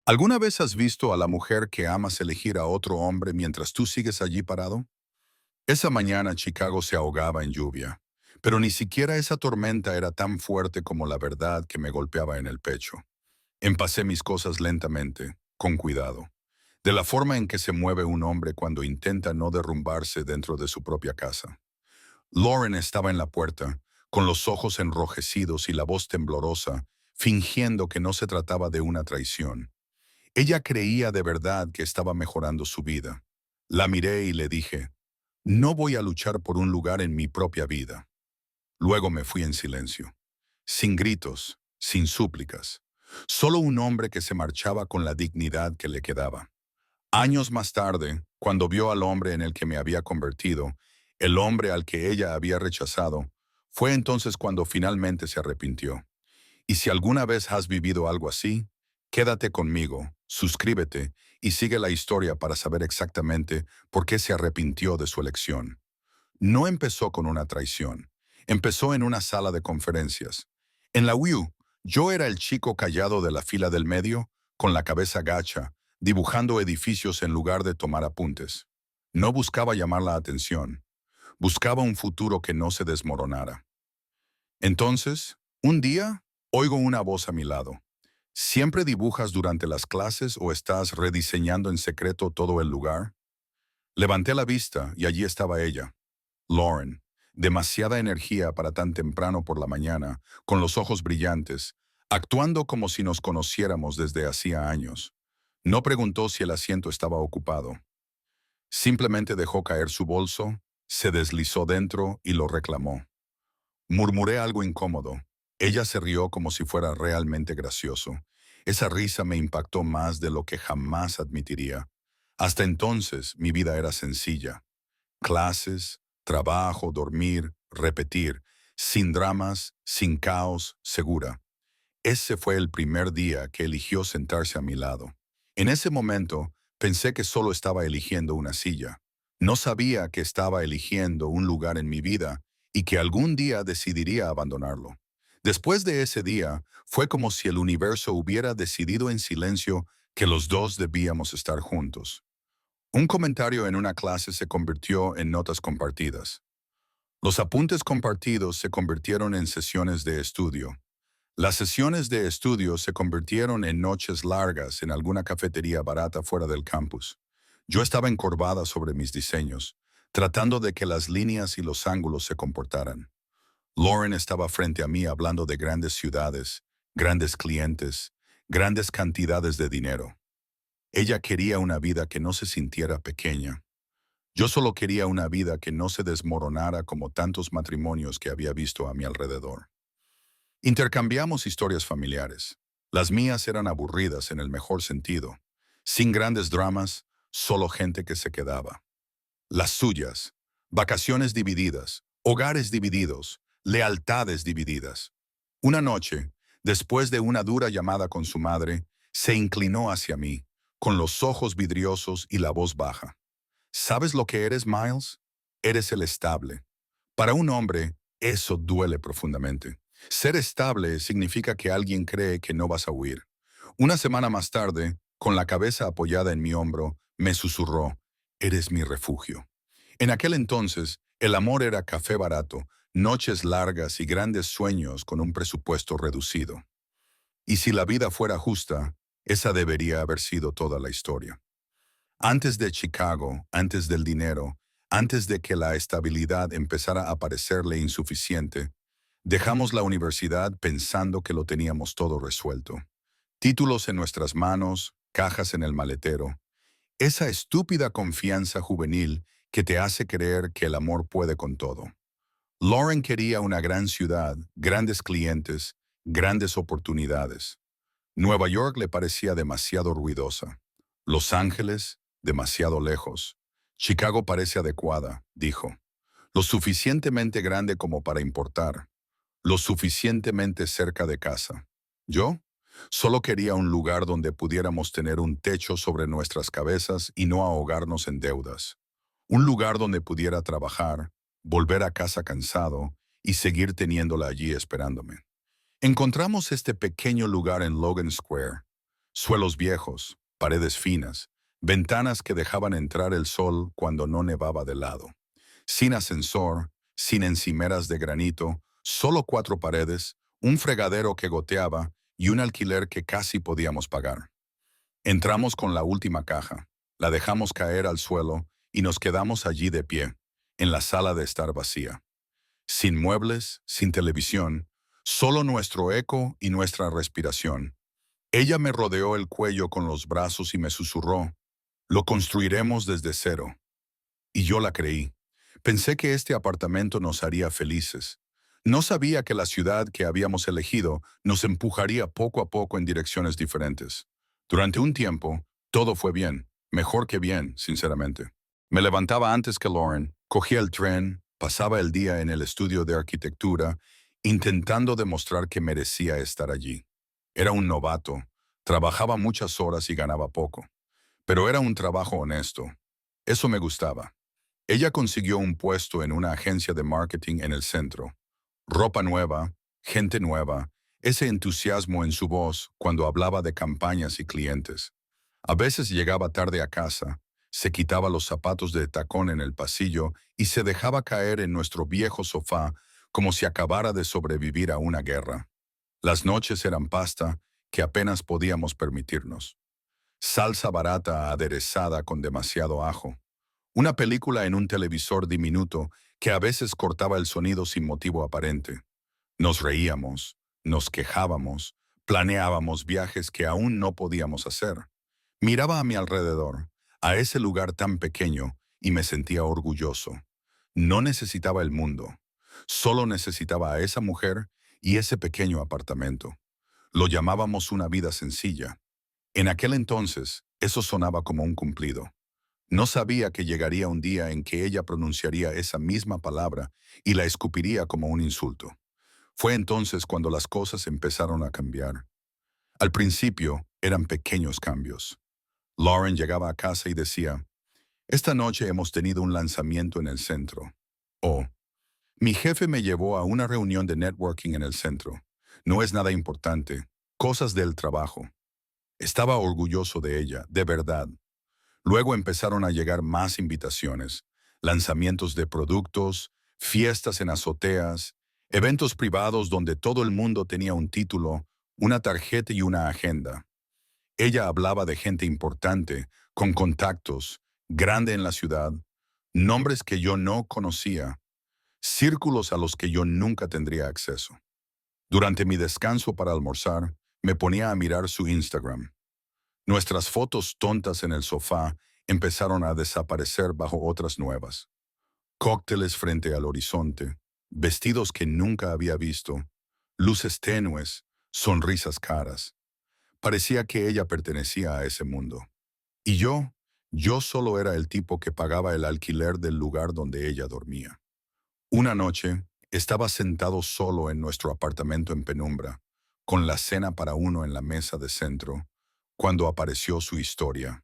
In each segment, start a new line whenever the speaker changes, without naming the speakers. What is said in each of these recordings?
¿Alguna vez has visto a la mujer que amas elegir a otro hombre mientras tú sigues allí parado? Esa mañana Chicago se ahogaba en lluvia, pero ni siquiera esa tormenta era tan fuerte como la verdad que me golpeaba en el pecho. Empacé mis cosas lentamente, con cuidado, de la forma en que se mueve un hombre cuando intenta no derrumbarse dentro de su propia casa. Lauren estaba en la puerta, con los ojos enrojecidos y la voz temblorosa, fingiendo que no se trataba de una traición. Ella creía de verdad que estaba mejorando su vida. La miré y le dije, no voy a luchar por un lugar en mi propia vida. Luego me fui en silencio, sin gritos, sin súplicas. Solo un hombre que se marchaba con la dignidad que le quedaba. Años más tarde, cuando vio al hombre en el que me había convertido, el hombre al que ella había rechazado, fue entonces cuando finalmente se arrepintió. Y si alguna vez has vivido algo así, quédate conmigo, suscríbete y sigue la historia para saber exactamente por qué se arrepintió de su elección. No empezó con una traición. Empezó en una sala de conferencias. En la U, yo era el chico callado de la fila del medio, con la cabeza gacha, dibujando edificios en lugar de tomar apuntes. No buscaba llamar la atención. Buscaba un futuro que no se desmoronara. Entonces, un día, oigo una voz a mi lado. ¿Siempre dibujas durante las clases o estás rediseñando en secreto todo el lugar? Levanté la vista y allí estaba ella, Lauren. Demasiada energía para tan temprano por la mañana, con los ojos brillantes, actuando como si nos conociéramos desde hacía años. No preguntó si el asiento estaba ocupado. Simplemente dejó caer su bolso, se deslizó dentro y lo reclamó. Murmuré algo incómodo. Ella se rió como si fuera realmente gracioso. Esa risa me impactó más de lo que jamás admitiría. Hasta entonces mi vida era sencilla. Clases, trabajo, dormir, repetir, sin dramas, sin caos, segura. Ese fue el primer día que eligió sentarse a mi lado. En ese momento pensé que solo estaba eligiendo una silla. No sabía que estaba eligiendo un lugar en mi vida y que algún día decidiría abandonarlo. Después de ese día, fue como si el universo hubiera decidido en silencio que los dos debíamos estar juntos. Un comentario en una clase se convirtió en notas compartidas. Los apuntes compartidos se convirtieron en sesiones de estudio. Las sesiones de estudio se convirtieron en noches largas en alguna cafetería barata fuera del campus. Yo estaba encorvada sobre mis diseños, tratando de que las líneas y los ángulos se comportaran. Lauren estaba frente a mí hablando de grandes ciudades, grandes clientes, grandes cantidades de dinero. Ella quería una vida que no se sintiera pequeña. Yo solo quería una vida que no se desmoronara como tantos matrimonios que había visto a mi alrededor. Intercambiamos historias familiares. Las mías eran aburridas en el mejor sentido, sin grandes dramas, solo gente que se quedaba. Las suyas, vacaciones divididas, hogares divididos, lealtades divididas. Una noche, después de una dura llamada con su madre, se inclinó hacia mí, con los ojos vidriosos y la voz baja. ¿Sabes lo que eres, Miles? Eres el estable. Para un hombre, eso duele profundamente. Ser estable significa que alguien cree que no vas a huir. Una semana más tarde, con la cabeza apoyada en mi hombro, me susurró, eres mi refugio. En aquel entonces, el amor era café barato, noches largas y grandes sueños con un presupuesto reducido. Y si la vida fuera justa, esa debería haber sido toda la historia. Antes de Chicago, antes del dinero, antes de que la estabilidad empezara a parecerle insuficiente, dejamos la universidad pensando que lo teníamos todo resuelto. Títulos en nuestras manos, cajas en el maletero. Esa estúpida confianza juvenil que te hace creer que el amor puede con todo. Lauren quería una gran ciudad, grandes clientes, grandes oportunidades. Nueva York le parecía demasiado ruidosa. Los Ángeles, demasiado lejos. Chicago parece adecuada, dijo. Lo suficientemente grande como para importar. Lo suficientemente cerca de casa. Yo solo quería un lugar donde pudiéramos tener un techo sobre nuestras cabezas y no ahogarnos en deudas. Un lugar donde pudiera trabajar, volver a casa cansado y seguir teniéndola allí esperándome. Encontramos este pequeño lugar en Logan Square. Suelos viejos, paredes finas, ventanas que dejaban entrar el sol cuando no nevaba de lado. Sin ascensor, sin encimeras de granito, solo 4 paredes, un fregadero que goteaba y un alquiler que casi podíamos pagar. Entramos con la última caja, la dejamos caer al suelo y nos quedamos allí de pie, en la sala de estar vacía. Sin muebles, sin televisión, solo nuestro eco y nuestra respiración. Ella me rodeó el cuello con los brazos y me susurró, lo construiremos desde cero. Y yo la creí. Pensé que este apartamento nos haría felices. No sabía que la ciudad que habíamos elegido nos empujaría poco a poco en direcciones diferentes. Durante un tiempo, todo fue bien, mejor que bien, sinceramente. Me levantaba antes que Lauren, cogía el tren, pasaba el día en el estudio de arquitectura, intentando demostrar que merecía estar allí. Era un novato, trabajaba muchas horas y ganaba poco, pero era un trabajo honesto. Eso me gustaba. Ella consiguió un puesto en una agencia de marketing en el centro. Ropa nueva, gente nueva, ese entusiasmo en su voz cuando hablaba de campañas y clientes. A veces llegaba tarde a casa, se quitaba los zapatos de tacón en el pasillo y se dejaba caer en nuestro viejo sofá como si acabara de sobrevivir a una guerra. Las noches eran pasta que apenas podíamos permitirnos. Salsa barata aderezada con demasiado ajo. Una película en un televisor diminuto que a veces cortaba el sonido sin motivo aparente. Nos reíamos, nos quejábamos, planeábamos viajes que aún no podíamos hacer. Miraba a mi alrededor, a ese lugar tan pequeño, y me sentía orgulloso. No necesitaba el mundo, solo necesitaba a esa mujer y ese pequeño apartamento. Lo llamábamos una vida sencilla. En aquel entonces, eso sonaba como un cumplido. No sabía que llegaría un día en que ella pronunciaría esa misma palabra y la escupiría como un insulto. Fue entonces cuando las cosas empezaron a cambiar. Al principio eran pequeños cambios. Lauren llegaba a casa y decía, esta noche hemos tenido un lanzamiento en el centro. O, mi jefe me llevó a una reunión de networking en el centro. No es nada importante, cosas del trabajo. Estaba orgulloso de ella, de verdad. Luego empezaron a llegar más invitaciones, lanzamientos de productos, fiestas en azoteas, eventos privados donde todo el mundo tenía un título, una tarjeta y una agenda. Ella hablaba de gente importante, con contactos, grande en la ciudad, nombres que yo no conocía, círculos a los que yo nunca tendría acceso. Durante mi descanso para almorzar, me ponía a mirar su Instagram. Nuestras fotos tontas en el sofá empezaron a desaparecer bajo otras nuevas. Cócteles frente al horizonte, vestidos que nunca había visto, luces tenues, sonrisas caras. Parecía que ella pertenecía a ese mundo. Y yo solo era el tipo que pagaba el alquiler del lugar donde ella dormía. Una noche, estaba sentado solo en nuestro apartamento en penumbra, con la cena para uno en la mesa de centro, cuando apareció su historia.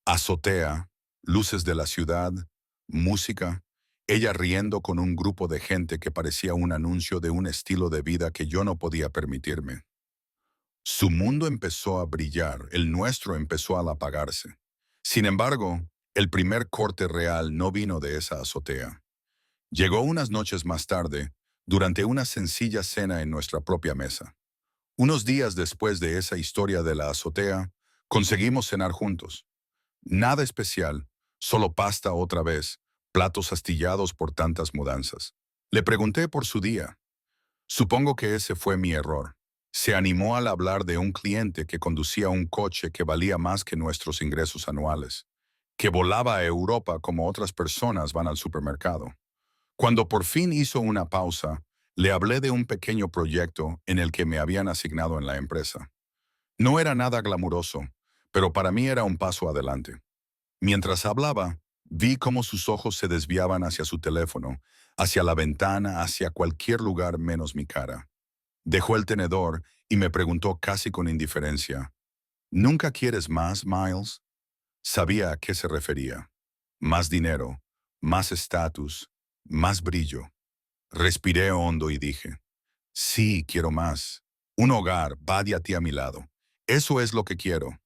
Azotea, luces de la ciudad, música, ella riendo con un grupo de gente que parecía un anuncio de un estilo de vida que yo no podía permitirme. Su mundo empezó a brillar, el nuestro empezó a apagarse. Sin embargo, el primer corte real no vino de esa azotea. Llegó unas noches más tarde, durante una sencilla cena en nuestra propia mesa. Unos días después de esa historia de la azotea, conseguimos cenar juntos. Nada especial, solo pasta otra vez, platos astillados por tantas mudanzas. Le pregunté por su día. Supongo que ese fue mi error. Se animó al hablar de un cliente que conducía un coche que valía más que nuestros ingresos anuales, que volaba a Europa como otras personas van al supermercado. Cuando por fin hizo una pausa, le hablé de un pequeño proyecto en el que me habían asignado en la empresa. No era nada glamuroso, pero para mí era un paso adelante. Mientras hablaba, vi cómo sus ojos se desviaban hacia su teléfono, hacia la ventana, hacia cualquier lugar menos mi cara. Dejó el tenedor y me preguntó casi con indiferencia, ¿nunca quieres más, Miles? Sabía a qué se refería. Más dinero, más estatus, más brillo. Respiré hondo y dije, sí, quiero más. Un hogar, Buddy a ti a mi lado. Eso es lo que quiero.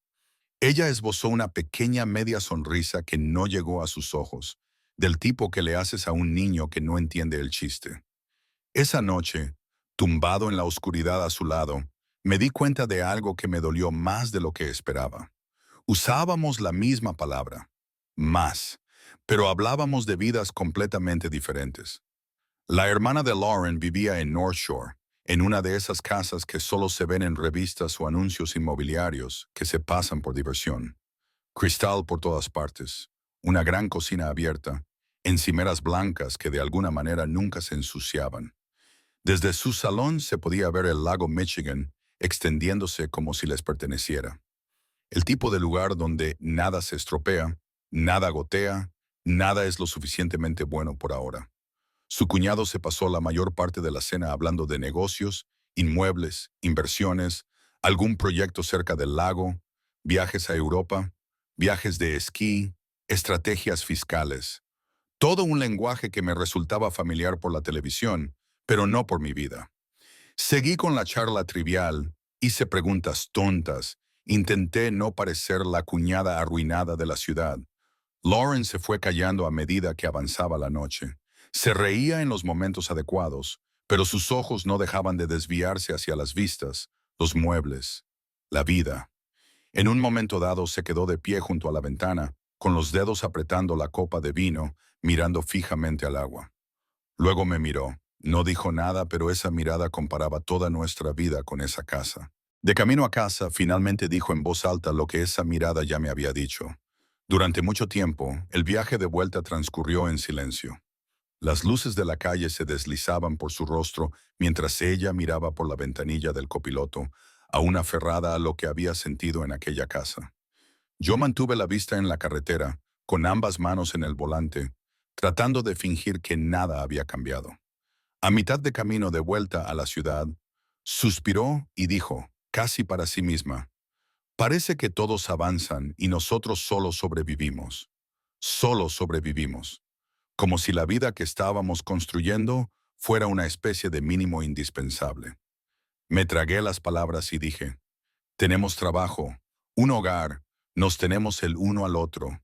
Ella esbozó una pequeña media sonrisa que no llegó a sus ojos, del tipo que le haces a un niño que no entiende el chiste. Esa noche, tumbado en la oscuridad a su lado, me di cuenta de algo que me dolió más de lo que esperaba. Usábamos la misma palabra, más, pero hablábamos de vidas completamente diferentes. La hermana de Lauren vivía en North Shore, en una de esas casas que solo se ven en revistas o anuncios inmobiliarios que se pasan por diversión. Cristal por todas partes, una gran cocina abierta, encimeras blancas que de alguna manera nunca se ensuciaban. Desde su salón se podía ver el lago Michigan extendiéndose como si les perteneciera. El tipo de lugar donde nada se estropea, nada gotea, nada es lo suficientemente bueno por ahora. Su cuñado se pasó la mayor parte de la cena hablando de negocios, inmuebles, inversiones, algún proyecto cerca del lago, viajes a Europa, viajes de esquí, estrategias fiscales. Todo un lenguaje que me resultaba familiar por la televisión, pero no por mi vida. Seguí con la charla trivial, hice preguntas tontas, intenté no parecer la cuñada arruinada de la ciudad. Lauren se fue callando a medida que avanzaba la noche. Se reía en los momentos adecuados, pero sus ojos no dejaban de desviarse hacia las vistas, los muebles, la vida. En un momento dado se quedó de pie junto a la ventana, con los dedos apretando la copa de vino, mirando fijamente al agua. Luego me miró. No dijo nada, pero esa mirada comparaba toda nuestra vida con esa casa. De camino a casa, finalmente dijo en voz alta lo que esa mirada ya me había dicho. Durante mucho tiempo, el viaje de vuelta transcurrió en silencio. Las luces de la calle se deslizaban por su rostro mientras ella miraba por la ventanilla del copiloto, aún aferrada a lo que había sentido en aquella casa. Yo mantuve la vista en la carretera, con ambas manos en el volante, tratando de fingir que nada había cambiado. A mitad de camino de vuelta a la ciudad, suspiró y dijo, casi para sí misma, parece que todos avanzan y nosotros solo sobrevivimos. Solo sobrevivimos. Como si la vida que estábamos construyendo fuera una especie de mínimo indispensable. Me tragué las palabras y dije, tenemos trabajo, un hogar, nos tenemos el uno al otro.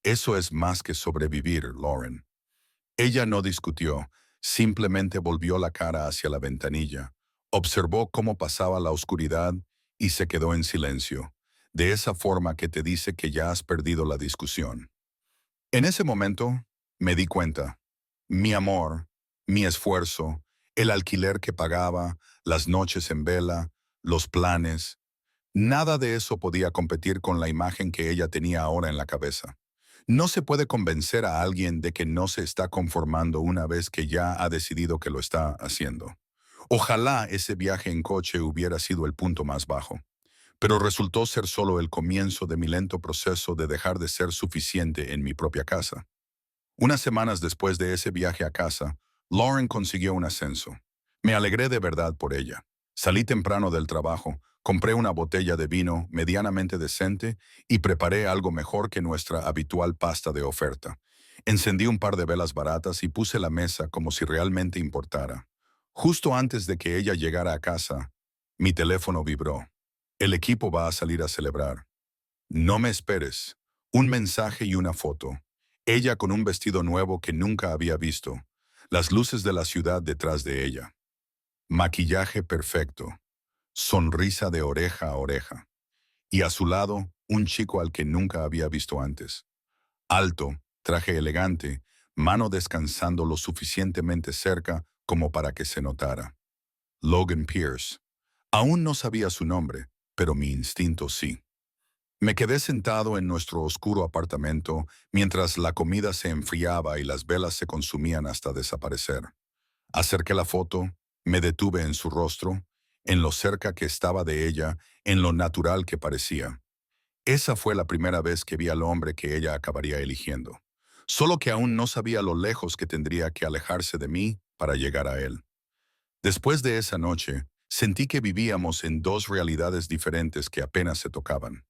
Eso es más que sobrevivir, Lauren. Ella no discutió, simplemente volvió la cara hacia la ventanilla, observó cómo pasaba la oscuridad y se quedó en silencio, de esa forma que te dice que ya has perdido la discusión. En ese momento, me di cuenta. Mi amor, mi esfuerzo, el alquiler que pagaba, las noches en vela, los planes, nada de eso podía competir con la imagen que ella tenía ahora en la cabeza. No se puede convencer a alguien de que no se está conformando una vez que ya ha decidido que lo está haciendo. Ojalá ese viaje en coche hubiera sido el punto más bajo, pero resultó ser solo el comienzo de mi lento proceso de dejar de ser suficiente en mi propia casa. Unas semanas después de ese viaje a casa, Lauren consiguió un ascenso. Me alegré de verdad por ella. Salí temprano del trabajo, compré una botella de vino medianamente decente y preparé algo mejor que nuestra habitual pasta de oferta. Encendí un par de velas baratas y puse la mesa como si realmente importara. Justo antes de que ella llegara a casa, mi teléfono vibró. El equipo va a salir a celebrar. No me esperes. Un mensaje y una foto. Ella con un vestido nuevo que nunca había visto. Las luces de la ciudad detrás de ella. Maquillaje perfecto. Sonrisa de oreja a oreja. Y a su lado, un chico al que nunca había visto antes. Alto, traje elegante, mano descansando lo suficientemente cerca como para que se notara. Logan Pierce. Aún no sabía su nombre, pero mi instinto sí. Me quedé sentado en nuestro oscuro apartamento mientras la comida se enfriaba y las velas se consumían hasta desaparecer. Acerqué la foto, me detuve en su rostro, en lo cerca que estaba de ella, en lo natural que parecía. Esa fue la primera vez que vi al hombre que ella acabaría eligiendo. Solo que aún no sabía lo lejos que tendría que alejarse de mí para llegar a él. Después de esa noche, sentí que vivíamos en dos realidades diferentes que apenas se tocaban.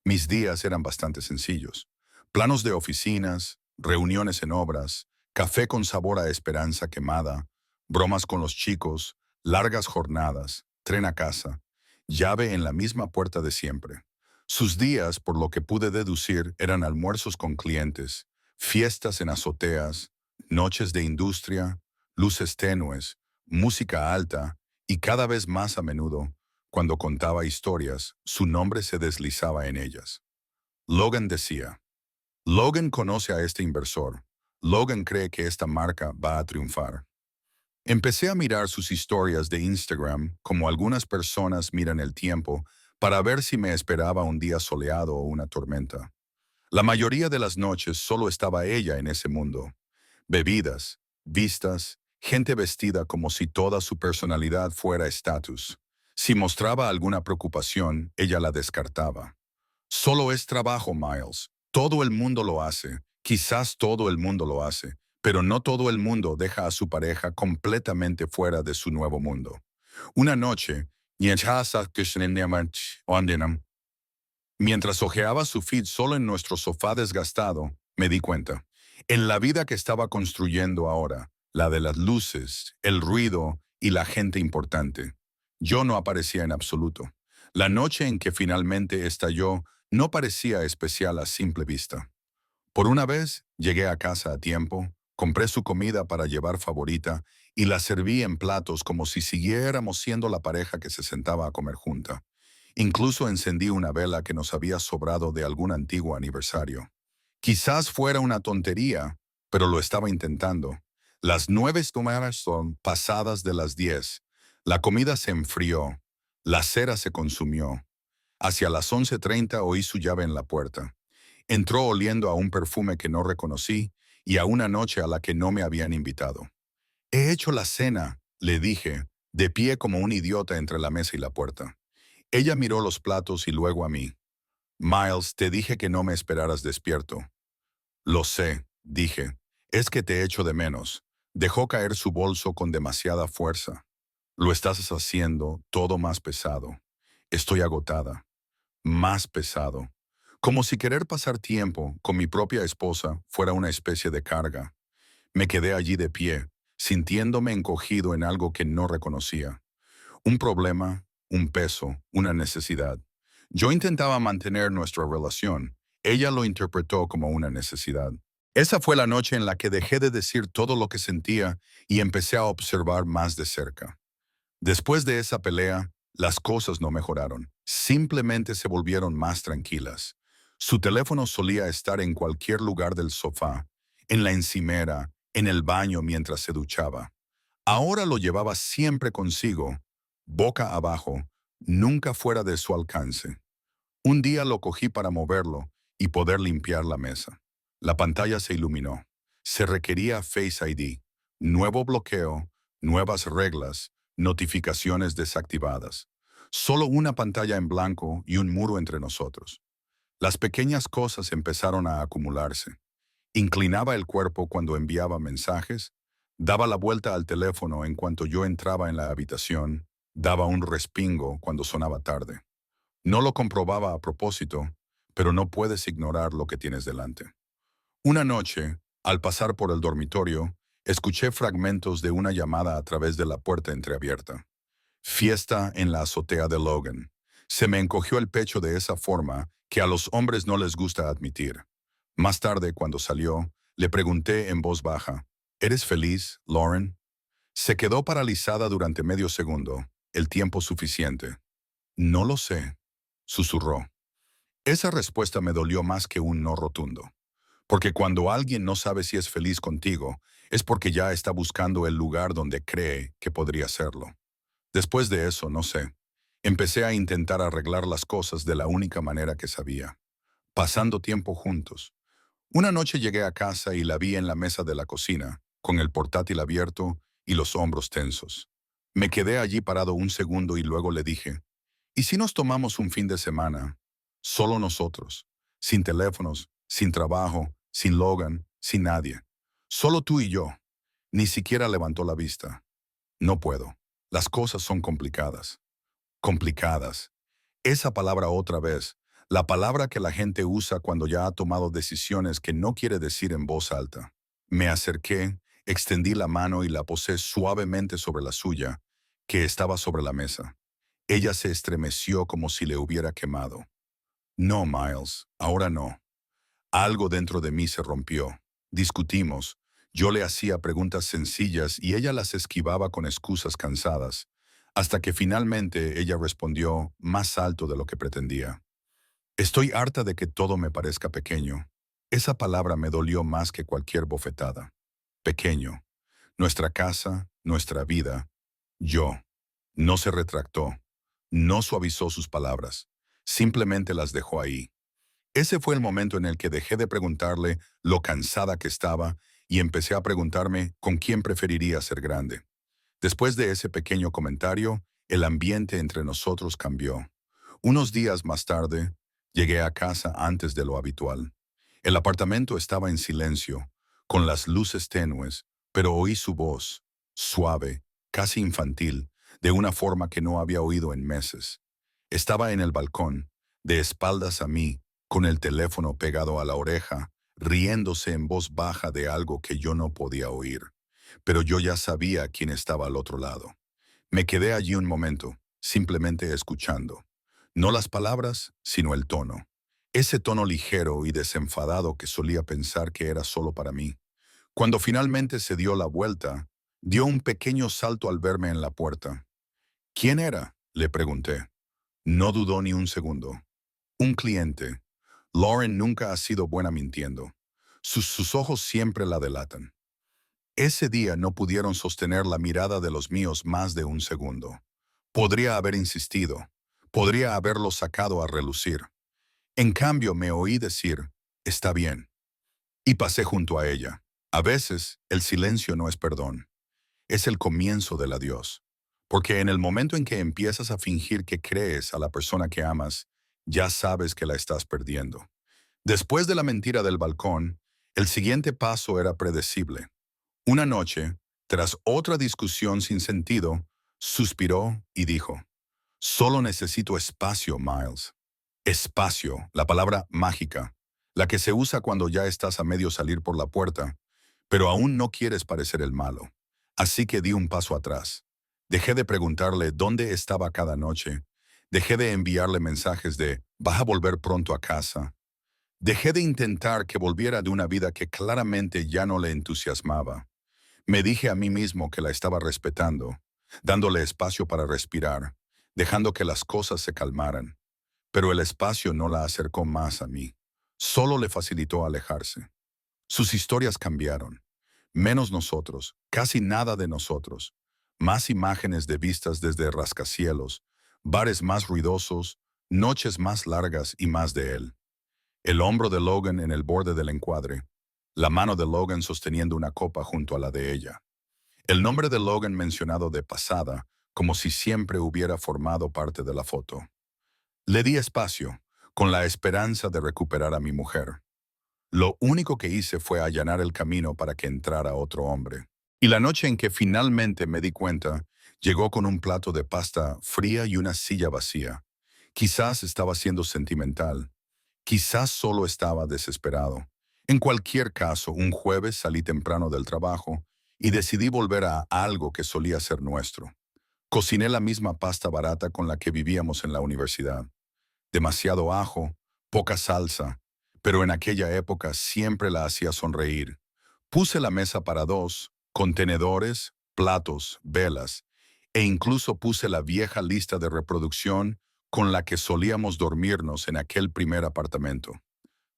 Mis días eran bastante sencillos. Planos de oficinas, reuniones en obras, café con sabor a esperanza quemada, bromas con los chicos, largas jornadas, tren a casa. llave en la misma puerta de siempre. Sus días, por lo que pude deducir, eran almuerzos con clientes, fiestas en azoteas, noches de industria, luces tenues, música alta y cada vez más a menudo, cuando contaba historias, su nombre se deslizaba en ellas. Logan decía, Logan conoce a este inversor. Logan cree que esta marca va a triunfar. Empecé a mirar sus historias de Instagram como algunas personas miran el tiempo para ver si me esperaba un día soleado o una tormenta. La mayoría de las noches solo estaba ella en ese mundo. Bebidas, vistas, gente vestida como si toda su personalidad fuera estatus. Si mostraba alguna preocupación, ella la descartaba. Solo es trabajo, Miles. Todo el mundo lo hace. Quizás todo el mundo lo hace, pero no todo el mundo deja a su pareja completamente fuera de su nuevo mundo. Una noche, mientras hojeaba su feed solo en nuestro sofá desgastado, me di cuenta. En la vida que estaba construyendo ahora, la de las luces, el ruido y la gente importante, yo no aparecía en absoluto. La noche en que finalmente estalló no parecía especial a simple vista. Por una vez, llegué a casa a tiempo, compré su comida para llevar favorita y la serví en platos como si siguiéramos siendo la pareja que se sentaba a comer junta. Incluso encendí una vela que nos había sobrado de algún antiguo aniversario. Quizás fuera una tontería, pero lo estaba intentando. Las 9 son pasadas de las 10. La comida se enfrió. La cera se consumió. Hacia las 11:30 oí su llave en la puerta. Entró oliendo a un perfume que no reconocí y a una noche a la que no me habían invitado. He hecho la cena, le dije, de pie como un idiota entre la mesa y la puerta. Ella miró los platos y luego a mí. Miles, te dije que no me esperaras despierto. Lo sé, dije. Es que te echo de menos. Dejó caer su bolso con demasiada fuerza. Lo estás haciendo todo más pesado. Estoy agotada. Más pesado. Como si querer pasar tiempo con mi propia esposa fuera una especie de carga. Me quedé allí de pie, sintiéndome encogido en algo que no reconocía. Un problema, un peso, una necesidad. Yo intentaba mantener nuestra relación. Ella lo interpretó como una necesidad. Esa fue la noche en la que dejé de decir todo lo que sentía y empecé a observar más de cerca. Después de esa pelea, las cosas no mejoraron. Simplemente se volvieron más tranquilas. Su teléfono solía estar en cualquier lugar del sofá, en la encimera, en el baño mientras se duchaba. Ahora lo llevaba siempre consigo, boca abajo, nunca fuera de su alcance. Un día lo cogí para moverlo y poder limpiar la mesa. La pantalla se iluminó. Se requería Face ID, nuevo bloqueo, nuevas reglas, notificaciones desactivadas. Solo una pantalla en blanco y un muro entre nosotros. Las pequeñas cosas empezaron a acumularse. Inclinaba el cuerpo cuando enviaba mensajes, daba la vuelta al teléfono en cuanto yo entraba en la habitación, daba un respingo cuando sonaba tarde. No lo comprobaba a propósito, pero no puedes ignorar lo que tienes delante. Una noche, al pasar por el dormitorio, escuché fragmentos de una llamada a través de la puerta entreabierta. Fiesta en la azotea de Logan. Se me encogió el pecho de esa forma que a los hombres no les gusta admitir. Más tarde, cuando salió, le pregunté en voz baja, ¿eres feliz, Lauren? Se quedó paralizada durante medio segundo, el tiempo suficiente. No lo sé, susurró. Esa respuesta me dolió más que un no rotundo. Porque cuando alguien no sabe si es feliz contigo, es porque ya está buscando el lugar donde cree que podría serlo. Después de eso, no sé. Empecé a intentar arreglar las cosas de la única manera que sabía, pasando tiempo juntos. Una noche llegué a casa y la vi en la mesa de la cocina, con el portátil abierto y los hombros tensos. Me quedé allí parado un segundo y luego le dije, ¿y si nos tomamos un fin de semana? Solo nosotros, sin teléfonos, sin trabajo, sin Logan, sin nadie. Solo tú y yo. Ni siquiera levantó la vista. No puedo. Las cosas son complicadas. Complicadas. Esa palabra otra vez, la palabra que la gente usa cuando ya ha tomado decisiones que no quiere decir en voz alta. Me acerqué, extendí la mano y la posé suavemente sobre la suya, que estaba sobre la mesa. Ella se estremeció como si le hubiera quemado. No, Miles, ahora no. Algo dentro de mí se rompió. Discutimos. Yo le hacía preguntas sencillas y ella las esquivaba con excusas cansadas, hasta que finalmente ella respondió más alto de lo que pretendía. Estoy harta de que todo me parezca pequeño. Esa palabra me dolió más que cualquier bofetada. Pequeño. Nuestra casa, nuestra vida. Yo. No se retractó. No suavizó sus palabras. Simplemente las dejó ahí. Ese fue el momento en el que dejé de preguntarle lo cansada que estaba y empecé a preguntarme con quién preferiría ser grande. Después de ese pequeño comentario, el ambiente entre nosotros cambió. Unos días más tarde, llegué a casa antes de lo habitual. El apartamento estaba en silencio, con las luces tenues, pero oí su voz, suave, casi infantil, de una forma que no había oído en meses. Estaba en el balcón, de espaldas a mí, con el teléfono pegado a la oreja, riéndose en voz baja de algo que yo no podía oír. Pero yo ya sabía quién estaba al otro lado. Me quedé allí un momento, simplemente escuchando. No las palabras, sino el tono. Ese tono ligero y desenfadado que solía pensar que era solo para mí. Cuando finalmente se dio la vuelta, dio un pequeño salto al verme en la puerta. ¿Quién era?, le pregunté. No dudó ni un segundo. Un cliente. Lauren nunca ha sido buena mintiendo. Sus ojos siempre la delatan. Ese día no pudieron sostener la mirada de los míos más de un segundo. Podría haber insistido. Podría haberlo sacado a relucir. En cambio me oí decir, está bien. Y pasé junto a ella. A veces, el silencio no es perdón. Es el comienzo del adiós. Porque en el momento en que empiezas a fingir que crees a la persona que amas, ya sabes que la estás perdiendo. Después de la mentira del balcón, el siguiente paso era predecible. Una noche, tras otra discusión sin sentido, suspiró y dijo, solo necesito espacio, Miles. Espacio, la palabra mágica, la que se usa cuando ya estás a medio salir por la puerta, pero aún no quieres parecer el malo. Así que di un paso atrás. Dejé de preguntarle dónde estaba cada noche. Dejé de enviarle mensajes de «vas a volver pronto a casa». Dejé de intentar que volviera de una vida que claramente ya no le entusiasmaba. Me dije a mí mismo que la estaba respetando, dándole espacio para respirar, dejando que las cosas se calmaran. Pero el espacio no la acercó más a mí. Solo le facilitó alejarse. Sus historias cambiaron. Menos nosotros, casi nada de nosotros. Más imágenes de vistas desde rascacielos, bares más ruidosos, noches más largas y más de él. El hombro de Logan en el borde del encuadre. La mano de Logan sosteniendo una copa junto a la de ella. El nombre de Logan mencionado de pasada, como si siempre hubiera formado parte de la foto. Le di espacio, con la esperanza de recuperar a mi mujer. Lo único que hice fue allanar el camino para que entrara otro hombre. Y la noche en que finalmente me di cuenta, llegó con un plato de pasta fría y una silla vacía. Quizás estaba siendo sentimental. Quizás solo estaba desesperado. En cualquier caso, un jueves salí temprano del trabajo y decidí volver a algo que solía ser nuestro. Cociné la misma pasta barata con la que vivíamos en la universidad. Demasiado ajo, poca salsa, pero en aquella época siempre la hacía sonreír. Puse la mesa para dos, contenedores, platos, velas, e incluso puse la vieja lista de reproducción con la que solíamos dormirnos en aquel primer apartamento.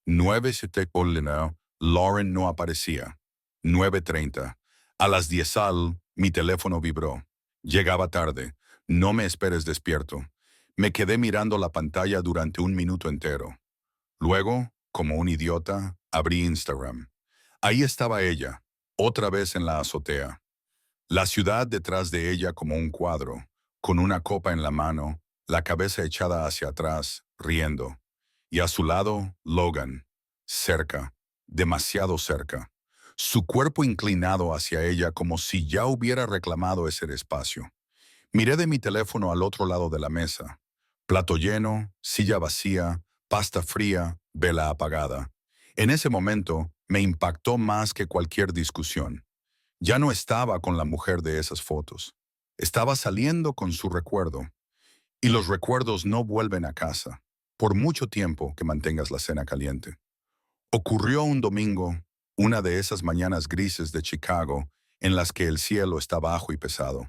9:07 Olena, Lauren no aparecía. 9:30. A las 10 mi teléfono vibró. Llegaba tarde. No me esperes despierto. Me quedé mirando la pantalla durante un minuto entero. Luego, como un idiota, abrí Instagram. Ahí estaba ella, otra vez en la azotea. La ciudad detrás de ella como un cuadro, con una copa en la mano, la cabeza echada hacia atrás, riendo. Y a su lado, Logan, cerca, demasiado cerca. Su cuerpo inclinado hacia ella como si ya hubiera reclamado ese espacio. Miré de mi teléfono al otro lado de la mesa. Plato lleno, silla vacía, pasta fría, vela apagada. En ese momento, me impactó más que cualquier discusión. Ya no estaba con la mujer de esas fotos. Estaba saliendo con su recuerdo. Y los recuerdos no vuelven a casa, por mucho tiempo que mantengas la cena caliente. Ocurrió un domingo, una de esas mañanas grises de Chicago, en las que el cielo está bajo y pesado.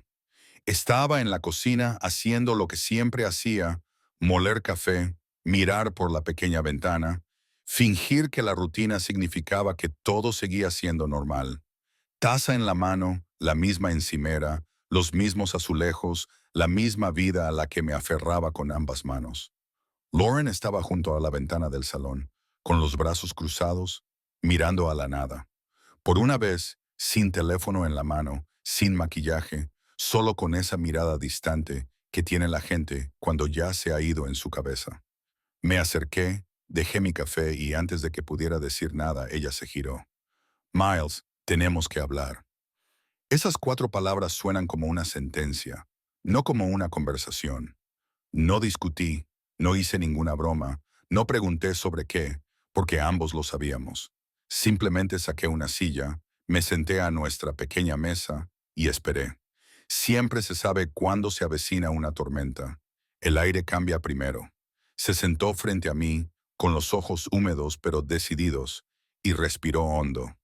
Estaba en la cocina haciendo lo que siempre hacía, moler café, mirar por la pequeña ventana, fingir que la rutina significaba que todo seguía siendo normal. Taza en la mano, la misma encimera, los mismos azulejos, la misma vida a la que me aferraba con ambas manos. Lauren estaba junto a la ventana del salón, con los brazos cruzados, mirando a la nada. Por una vez, sin teléfono en la mano, sin maquillaje, solo con esa mirada distante que tiene la gente cuando ya se ha ido en su cabeza. Me acerqué, dejé mi café y antes de que pudiera decir nada, ella se giró. Miles, tenemos que hablar. Esas 4 palabras suenan como una sentencia, no como una conversación. No discutí, no hice ninguna broma, no pregunté sobre qué, porque ambos lo sabíamos. Simplemente saqué una silla, me senté a nuestra pequeña mesa y esperé. Siempre se sabe cuándo se avecina una tormenta. El aire cambia primero. Se sentó frente a mí, con los ojos húmedos pero decididos, y respiró hondo.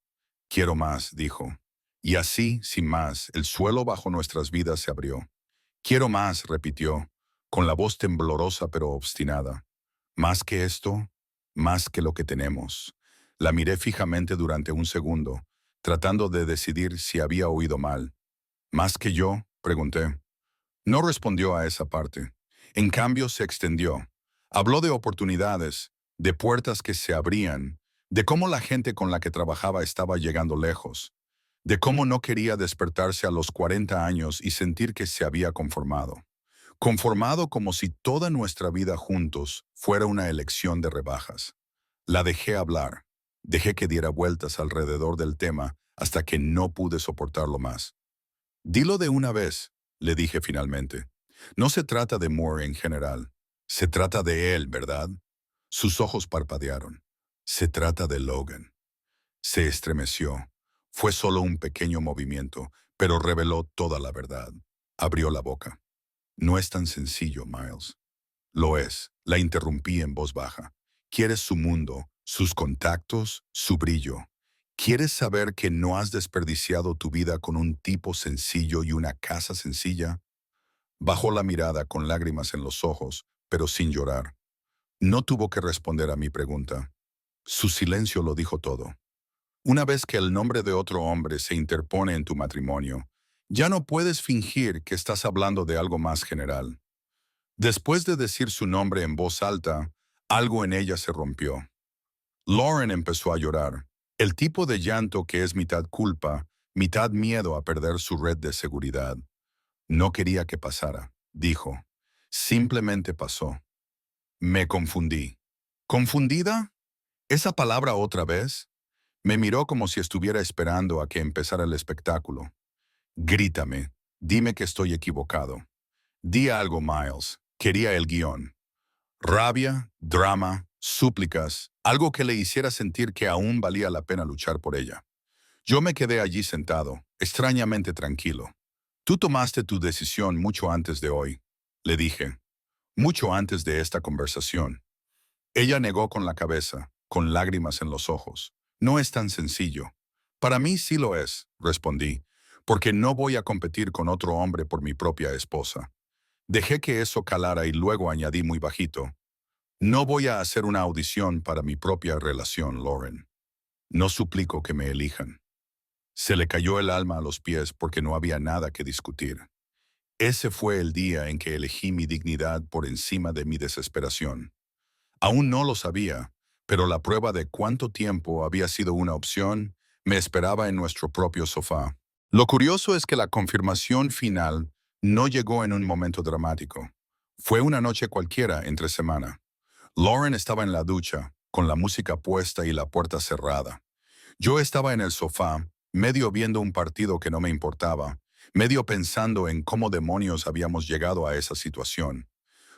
Quiero más, dijo. Y así, sin más, el suelo bajo nuestras vidas se abrió. Quiero más, repitió, con la voz temblorosa pero obstinada. Más que esto, más que lo que tenemos. La miré fijamente durante un segundo, tratando de decidir si había oído mal. ¿Más que yo?, pregunté. No respondió a esa parte. En cambio, se extendió. Habló de oportunidades, de puertas que se abrían, de cómo la gente con la que trabajaba estaba llegando lejos, de cómo no quería despertarse a los 40 años y sentir que se había conformado. Conformado como si toda nuestra vida juntos fuera una elección de rebajas. La dejé hablar, dejé que diera vueltas alrededor del tema hasta que no pude soportarlo más. Dilo de una vez, le dije finalmente. No se trata de Moore en general. Se trata de él, ¿verdad? Sus ojos parpadearon. Se trata de Logan. Se estremeció. Fue solo un pequeño movimiento, pero reveló toda la verdad. Abrió la boca. No es tan sencillo, Miles. Lo es, la interrumpí en voz baja. Quieres su mundo, sus contactos, su brillo. ¿Quieres saber que no has desperdiciado tu vida con un tipo sencillo y una casa sencilla? Bajó la mirada con lágrimas en los ojos, pero sin llorar. No tuvo que responder a mi pregunta. Su silencio lo dijo todo. Una vez que el nombre de otro hombre se interpone en tu matrimonio, ya no puedes fingir que estás hablando de algo más general. Después de decir su nombre en voz alta, algo en ella se rompió. Lauren empezó a llorar, el tipo de llanto que es mitad culpa, mitad miedo a perder su red de seguridad. No quería que pasara, dijo. Simplemente pasó. Me confundí. ¿Confundida? ¿Esa palabra otra vez? Me miró como si estuviera esperando a que empezara el espectáculo. Grítame, dime que estoy equivocado. Di algo, Miles. Quería el guión. Rabia, drama, súplicas, algo que le hiciera sentir que aún valía la pena luchar por ella. Yo me quedé allí sentado, extrañamente tranquilo. Tú tomaste tu decisión mucho antes de hoy, le dije, mucho antes de esta conversación. Ella negó con la cabeza, con lágrimas en los ojos. No es tan sencillo. Para mí sí lo es, respondí, porque no voy a competir con otro hombre por mi propia esposa. Dejé que eso calara y luego añadí muy bajito. No voy a hacer una audición para mi propia relación, Lauren. No suplico que me elijan. Se le cayó el alma a los pies porque no había nada que discutir. Ese fue el día en que elegí mi dignidad por encima de mi desesperación. Aún no lo sabía, pero la prueba de cuánto tiempo había sido una opción me esperaba en nuestro propio sofá. Lo curioso es que la confirmación final no llegó en un momento dramático. Fue una noche cualquiera entre semana. Lauren estaba en la ducha, con la música puesta y la puerta cerrada. Yo estaba en el sofá, medio viendo un partido que no me importaba, medio pensando en cómo demonios habíamos llegado a esa situación.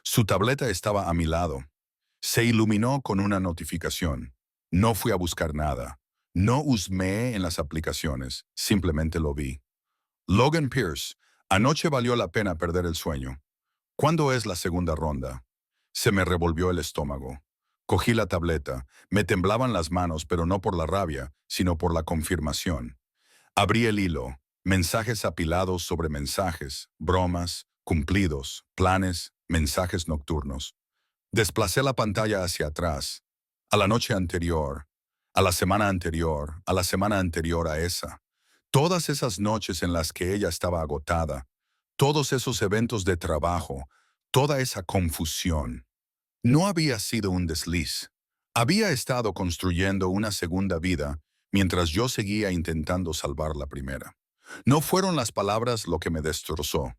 Su tableta estaba a mi lado. Se iluminó con una notificación. No fui a buscar nada. No husmeé en las aplicaciones, simplemente lo vi. Logan Pierce, anoche valió la pena perder el sueño. ¿Cuándo es la segunda ronda? Se me revolvió el estómago. Cogí la tableta. Me temblaban las manos, pero no por la rabia, sino por la confirmación. Abrí el hilo. Mensajes apilados sobre mensajes, bromas, cumplidos, planes, mensajes nocturnos. Desplacé la pantalla hacia atrás, a la noche anterior, a la semana anterior, a la semana anterior a esa. Todas esas noches en las que ella estaba agotada, todos esos eventos de trabajo, toda esa confusión. No había sido un desliz. Había estado construyendo una segunda vida mientras yo seguía intentando salvar la primera. No fueron las palabras lo que me destrozó.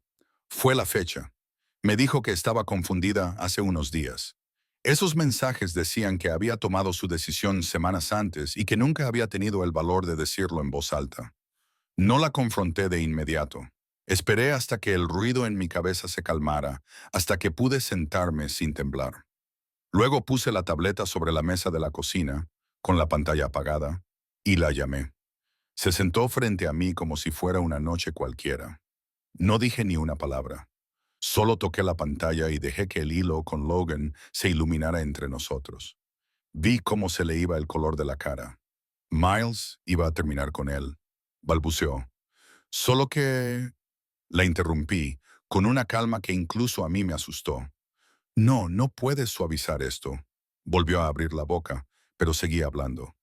Fue la fecha. Me dijo que estaba confundida hace unos días. Esos mensajes decían que había tomado su decisión semanas antes y que nunca había tenido el valor de decirlo en voz alta. No la confronté de inmediato. Esperé hasta que el ruido en mi cabeza se calmara, hasta que pude sentarme sin temblar. Luego puse la tableta sobre la mesa de la cocina, con la pantalla apagada, y la llamé. Se sentó frente a mí como si fuera una noche cualquiera. No dije ni una palabra. Solo toqué la pantalla y dejé que el hilo con Logan se iluminara entre nosotros. Vi cómo se le iba el color de la cara. Miles iba a terminar con él. Balbuceó. Solo que... La interrumpí, con una calma que incluso a mí me asustó. No, no puedes suavizar esto. Volvió a abrir la boca, pero seguía hablando.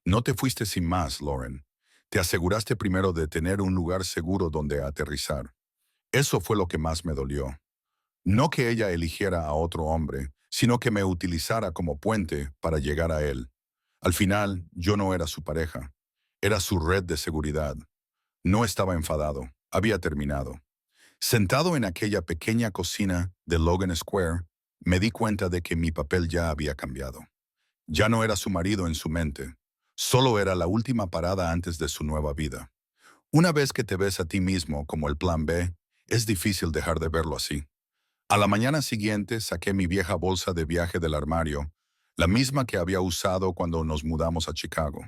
No te fuiste sin más, Lauren. Te aseguraste primero de tener un lugar seguro donde aterrizar. Eso fue lo que más me dolió. No que ella eligiera a otro hombre, sino que me utilizara como puente para llegar a él. Al final, yo no era su pareja. Era su red de seguridad. No estaba enfadado. Había terminado. Sentado en aquella pequeña cocina de Logan Square, me di cuenta de que mi papel ya había cambiado. Ya no era su marido en su mente. Solo era la última parada antes de su nueva vida. Una vez que te ves a ti mismo como el plan B, es difícil dejar de verlo así. A la mañana siguiente saqué mi vieja bolsa de viaje del armario, la misma que había usado cuando nos mudamos a Chicago.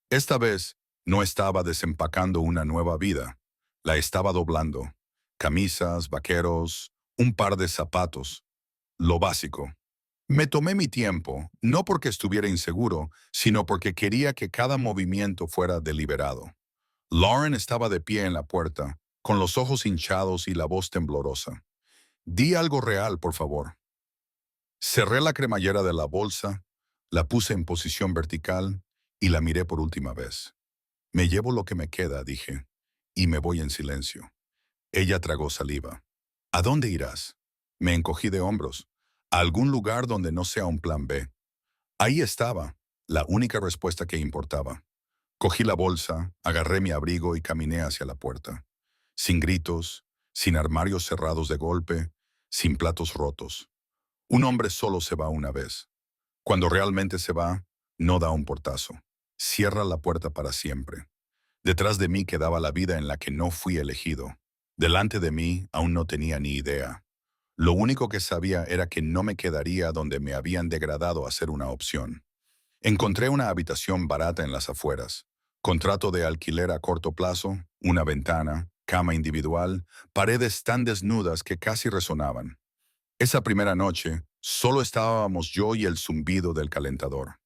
Esta vez no estaba desempacando una nueva vida, la estaba doblando. Camisas, vaqueros, un par de zapatos, lo básico. Me tomé mi tiempo, no porque estuviera inseguro, sino porque quería que cada movimiento fuera deliberado. Lauren estaba de pie en la puerta, con los ojos hinchados y la voz temblorosa. Di algo real, por favor. Cerré la cremallera de la bolsa, la puse en posición vertical y la miré por última vez. Me llevo lo que me queda, dije, y me voy en silencio. Ella tragó saliva. ¿A dónde irás? Me encogí de hombros. A algún lugar donde no sea un plan B. Ahí estaba, la única respuesta que importaba. Cogí la bolsa, agarré mi abrigo y caminé hacia la puerta. Sin gritos, sin armarios cerrados de golpe, sin platos rotos. Un hombre solo se va una vez. Cuando realmente se va, no da un portazo. Cierra la puerta para siempre. Detrás de mí quedaba la vida en la que no fui elegido. Delante de mí aún no tenía ni idea. Lo único que sabía era que no me quedaría donde me habían degradado a ser una opción. Encontré una habitación barata en las afueras, contrato de alquiler a corto plazo, una ventana, cama individual, paredes tan desnudas que casi resonaban. Esa primera noche, solo estábamos yo y el zumbido del calentador.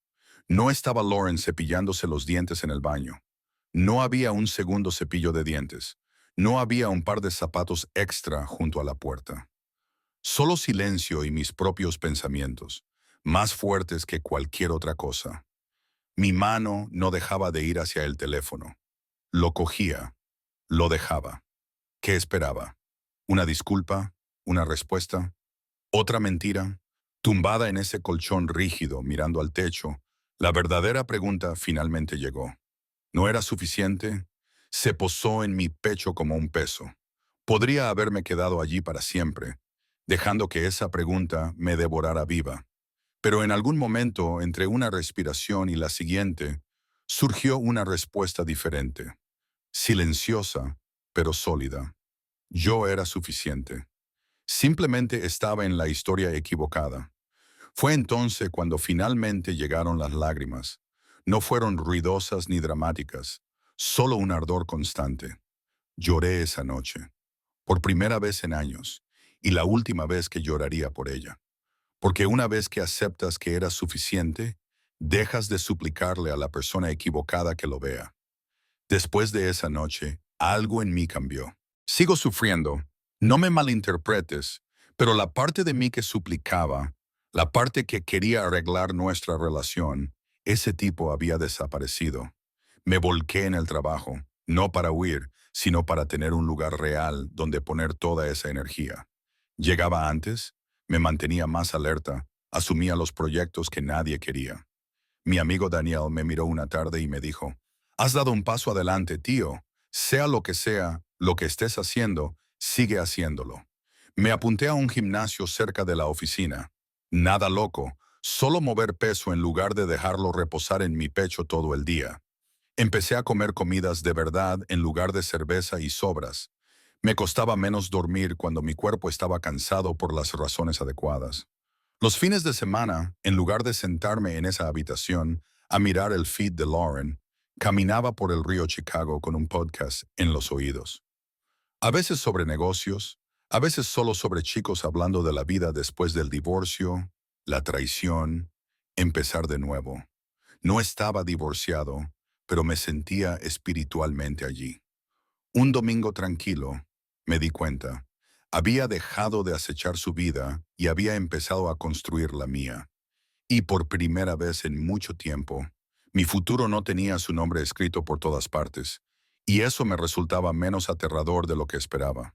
No estaba Lauren cepillándose los dientes en el baño. No había un segundo cepillo de dientes. No había un par de zapatos extra junto a la puerta. Solo silencio y mis propios pensamientos, más fuertes que cualquier otra cosa. Mi mano no dejaba de ir hacia el teléfono. Lo cogía, lo dejaba. ¿Qué esperaba? ¿Una disculpa? ¿Una respuesta? ¿Otra mentira? Tumbada en ese colchón rígido, mirando al techo, la verdadera pregunta finalmente llegó. ¿No era suficiente? Se posó en mi pecho como un peso. Podría haberme quedado allí para siempre, dejando que esa pregunta me devorara viva. Pero en algún momento, entre una respiración y la siguiente, surgió una respuesta diferente. Silenciosa, pero sólida. Yo era suficiente. Simplemente estaba en la historia equivocada. Fue entonces cuando finalmente llegaron las lágrimas. No fueron ruidosas ni dramáticas, solo un ardor constante. Lloré esa noche, por primera vez en años, y la última vez que lloraría por ella. Porque una vez que aceptas que era suficiente, dejas de suplicarle a la persona equivocada que lo vea. Después de esa noche, algo en mí cambió. Sigo sufriendo, no me malinterpretes, pero la parte de mí que suplicaba, la parte que quería arreglar nuestra relación, ese tipo había desaparecido. Me volqué en el trabajo, no para huir, sino para tener un lugar real donde poner toda esa energía. Llegaba antes, me mantenía más alerta, asumía los proyectos que nadie quería. Mi amigo Daniel me miró una tarde y me dijo, «Has dado un paso adelante, tío. Sea lo que estés haciendo, sigue haciéndolo». Me apunté a un gimnasio cerca de la oficina. Nada loco, solo mover peso en lugar de dejarlo reposar en mi pecho todo el día. Empecé a comer comidas de verdad en lugar de cerveza y sobras. Me costaba menos dormir cuando mi cuerpo estaba cansado por las razones adecuadas. Los fines de semana, en lugar de sentarme en esa habitación a mirar el feed de Lauren, caminaba por el río Chicago con un podcast en los oídos. A veces sobre negocios, a veces solo sobre chicos hablando de la vida después del divorcio, la traición, empezar de nuevo. No estaba divorciado, pero me sentía espiritualmente allí. Un domingo tranquilo, me di cuenta, había dejado de acechar su vida y había empezado a construir la mía. Y por primera vez en mucho tiempo, mi futuro no tenía su nombre escrito por todas partes, y eso me resultaba menos aterrador de lo que esperaba.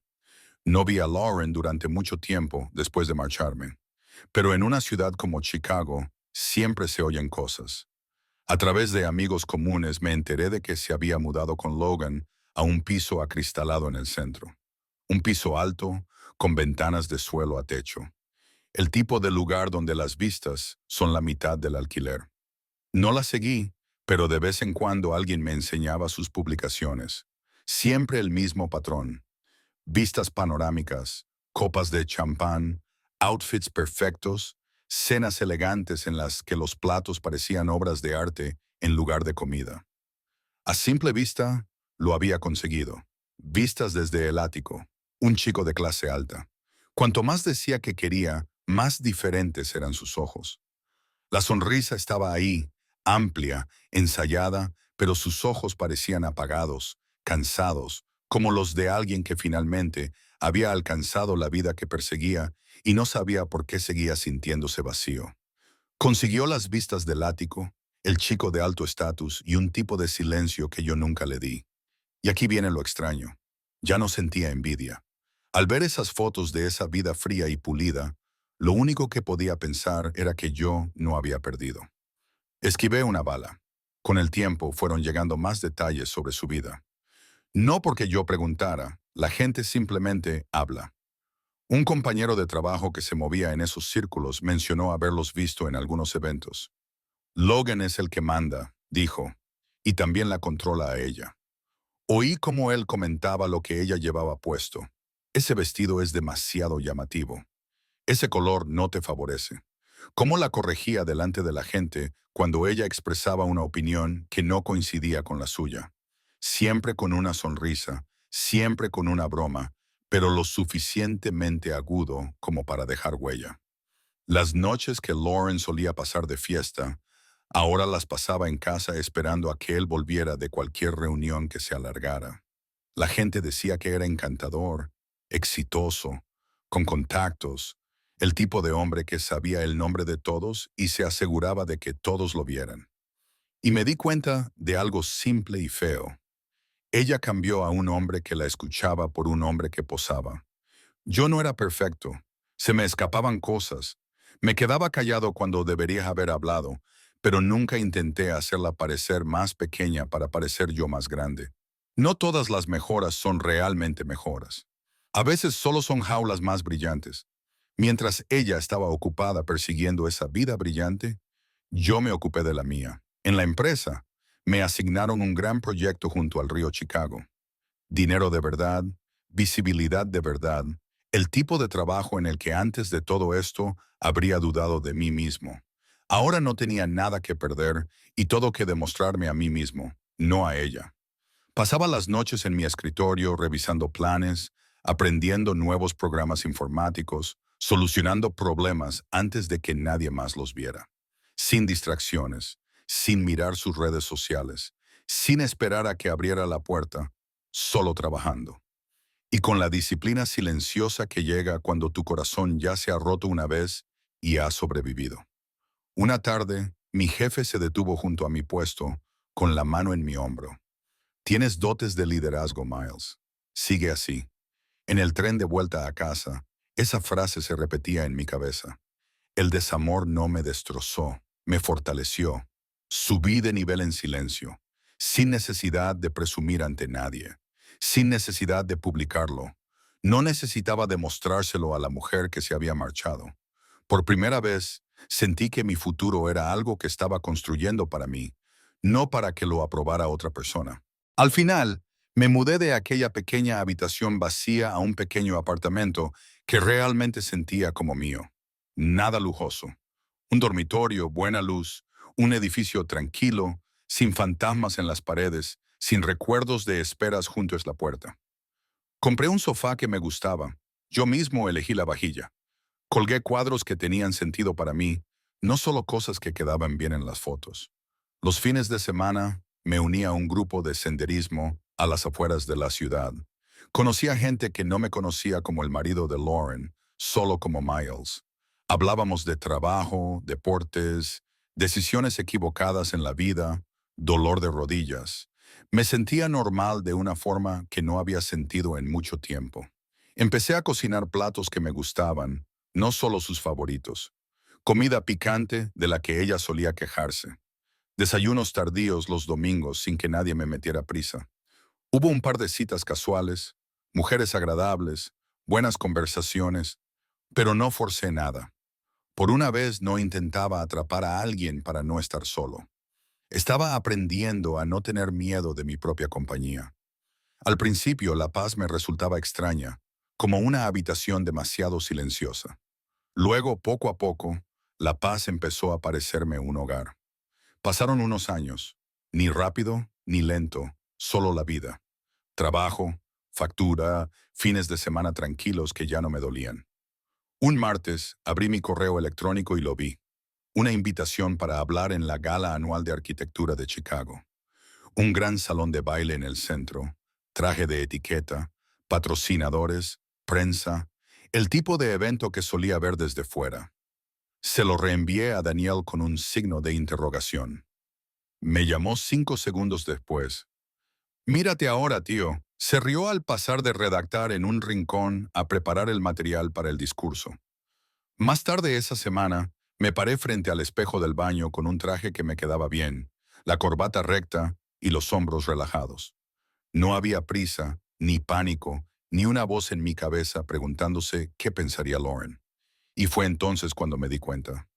No vi a Lauren durante mucho tiempo después de marcharme, pero en una ciudad como Chicago siempre se oyen cosas. A través de amigos comunes me enteré de que se había mudado con Logan a un piso acristalado en el centro. Un piso alto, con ventanas de suelo a techo. El tipo de lugar donde las vistas son la mitad del alquiler. No la seguí, pero de vez en cuando alguien me enseñaba sus publicaciones. Siempre el mismo patrón. Vistas panorámicas, copas de champán, outfits perfectos, cenas elegantes en las que los platos parecían obras de arte en lugar de comida. A simple vista, lo había conseguido. Vistas desde el ático. Un chico de clase alta. Cuanto más decía que quería, más diferentes eran sus ojos. La sonrisa estaba ahí, amplia, ensayada, pero sus ojos parecían apagados, cansados, como los de alguien que finalmente había alcanzado la vida que perseguía y no sabía por qué seguía sintiéndose vacío. Consiguió las vistas del ático, el chico de alto estatus y un tipo de silencio que yo nunca le di. Y aquí viene lo extraño. Ya no sentía envidia. Al ver esas fotos de esa vida fría y pulida, lo único que podía pensar era que yo no había perdido. Esquivé una bala. Con el tiempo fueron llegando más detalles sobre su vida. No porque yo preguntara, la gente simplemente habla. Un compañero de trabajo que se movía en esos círculos mencionó haberlos visto en algunos eventos. Logan es el que manda, dijo, y también la controla a ella. Oí cómo él comentaba lo que ella llevaba puesto. Ese vestido es demasiado llamativo. Ese color no te favorece. Cómo la corregía delante de la gente cuando ella expresaba una opinión que no coincidía con la suya. Siempre con una sonrisa, siempre con una broma, pero lo suficientemente agudo como para dejar huella. Las noches que Lauren solía pasar de fiesta, ahora las pasaba en casa esperando a que él volviera de cualquier reunión que se alargara. La gente decía que era encantador, exitoso, con contactos, el tipo de hombre que sabía el nombre de todos y se aseguraba de que todos lo vieran. Y me di cuenta de algo simple y feo. Ella cambió a un hombre que la escuchaba por un hombre que posaba. Yo no era perfecto. Se me escapaban cosas. Me quedaba callado cuando debería haber hablado, pero nunca intenté hacerla parecer más pequeña para parecer yo más grande. No todas las mejoras son realmente mejoras. A veces solo son jaulas más brillantes. Mientras ella estaba ocupada persiguiendo esa vida brillante, yo me ocupé de la mía. En la empresa, me asignaron un gran proyecto junto al río Chicago. Dinero de verdad, visibilidad de verdad, el tipo de trabajo en el que antes de todo esto habría dudado de mí mismo. Ahora no tenía nada que perder y todo que demostrarme a mí mismo, no a ella. Pasaba las noches en mi escritorio revisando planes, aprendiendo nuevos programas informáticos, solucionando problemas antes de que nadie más los viera, sin distracciones, sin mirar sus redes sociales, sin esperar a que abriera la puerta, solo trabajando. Y con la disciplina silenciosa que llega cuando tu corazón ya se ha roto una vez y ha sobrevivido. Una tarde, mi jefe se detuvo junto a mi puesto, con la mano en mi hombro. Tienes dotes de liderazgo, Miles. Sigue así. En el tren de vuelta a casa, esa frase se repetía en mi cabeza. El desamor no me destrozó, me fortaleció. Subí de nivel en silencio, sin necesidad de presumir ante nadie, sin necesidad de publicarlo. No necesitaba demostrárselo a la mujer que se había marchado. Por primera vez, sentí que mi futuro era algo que estaba construyendo para mí, no para que lo aprobara otra persona. Al final, me mudé de aquella pequeña habitación vacía a un pequeño apartamento que realmente sentía como mío. Nada lujoso. Un dormitorio, buena luz, un edificio tranquilo, sin fantasmas en las paredes, sin recuerdos de esperas junto a la puerta. Compré un sofá que me gustaba. Yo mismo elegí la vajilla. Colgué cuadros que tenían sentido para mí, no solo cosas que quedaban bien en las fotos. Los fines de semana me uní a un grupo de senderismo a las afueras de la ciudad. Conocí a gente que no me conocía como el marido de Lauren, solo como Miles. Hablábamos de trabajo, deportes, decisiones equivocadas en la vida, dolor de rodillas. Me sentía normal de una forma que no había sentido en mucho tiempo. Empecé a cocinar platos que me gustaban, no solo sus favoritos. Comida picante de la que ella solía quejarse. Desayunos tardíos los domingos sin que nadie me metiera prisa. Hubo un par de citas casuales, mujeres agradables, buenas conversaciones, pero no forcé nada. Por una vez no intentaba atrapar a alguien para no estar solo. Estaba aprendiendo a no tener miedo de mi propia compañía. Al principio la paz me resultaba extraña, como una habitación demasiado silenciosa. Luego, poco a poco, la paz empezó a parecerme un hogar. Pasaron unos años, ni rápido ni lento, solo la vida. Trabajo, factura, fines de semana tranquilos que ya no me dolían. Un martes abrí mi correo electrónico y lo vi. Una invitación para hablar en la Gala Anual de Arquitectura de Chicago. Un gran salón de baile en el centro, traje de etiqueta, patrocinadores, prensa, el tipo de evento que solía ver desde fuera. Se lo reenvié a Daniel con un signo de interrogación. Me llamó 5 segundos después. Mírate ahora, tío. Se rió al pasar de redactar en un rincón a preparar el material para el discurso. Más tarde esa semana, me paré frente al espejo del baño con un traje que me quedaba bien, la corbata recta y los hombros relajados. No había prisa, ni pánico, ni una voz en mi cabeza preguntándose qué pensaría Lauren. Y fue entonces cuando me di cuenta.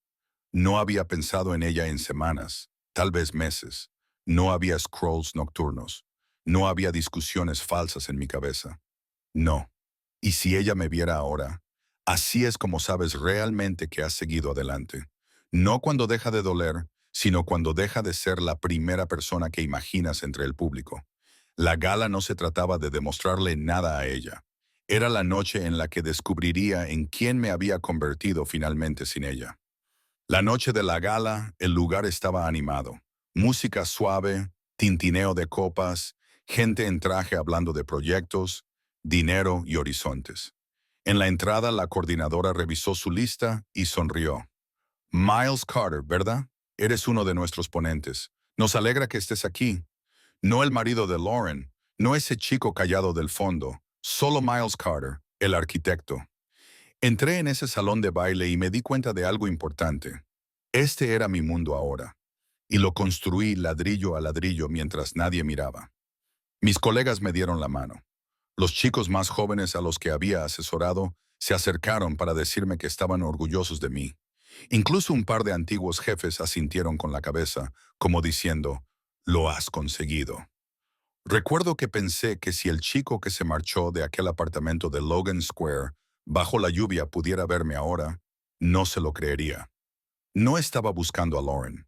No había pensado en ella en semanas, tal vez meses. No había scrolls nocturnos. No había discusiones falsas en mi cabeza. No. Y si ella me viera ahora, así es como sabes realmente que has seguido adelante. No cuando deja de doler, sino cuando deja de ser la primera persona que imaginas entre el público. La gala no se trataba de demostrarle nada a ella. Era la noche en la que descubriría en quién me había convertido finalmente sin ella. La noche de la gala, el lugar estaba animado. Música suave, tintineo de copas, gente en traje hablando de proyectos, dinero y horizontes. En la entrada, la coordinadora revisó su lista y sonrió. Miles Carter, ¿verdad? Eres uno de nuestros ponentes. Nos alegra que estés aquí. No el marido de Lauren, no ese chico callado del fondo, solo Miles Carter, el arquitecto. Entré en ese salón de baile y me di cuenta de algo importante. Este era mi mundo ahora, y lo construí ladrillo a ladrillo mientras nadie miraba. Mis colegas me dieron la mano. Los chicos más jóvenes a los que había asesorado se acercaron para decirme que estaban orgullosos de mí. Incluso un par de antiguos jefes asintieron con la cabeza, como diciendo, «Lo has conseguido». Recuerdo que pensé que si el chico que se marchó de aquel apartamento de Logan Square bajo la lluvia pudiera verme ahora, no se lo creería. No estaba buscando a Lauren.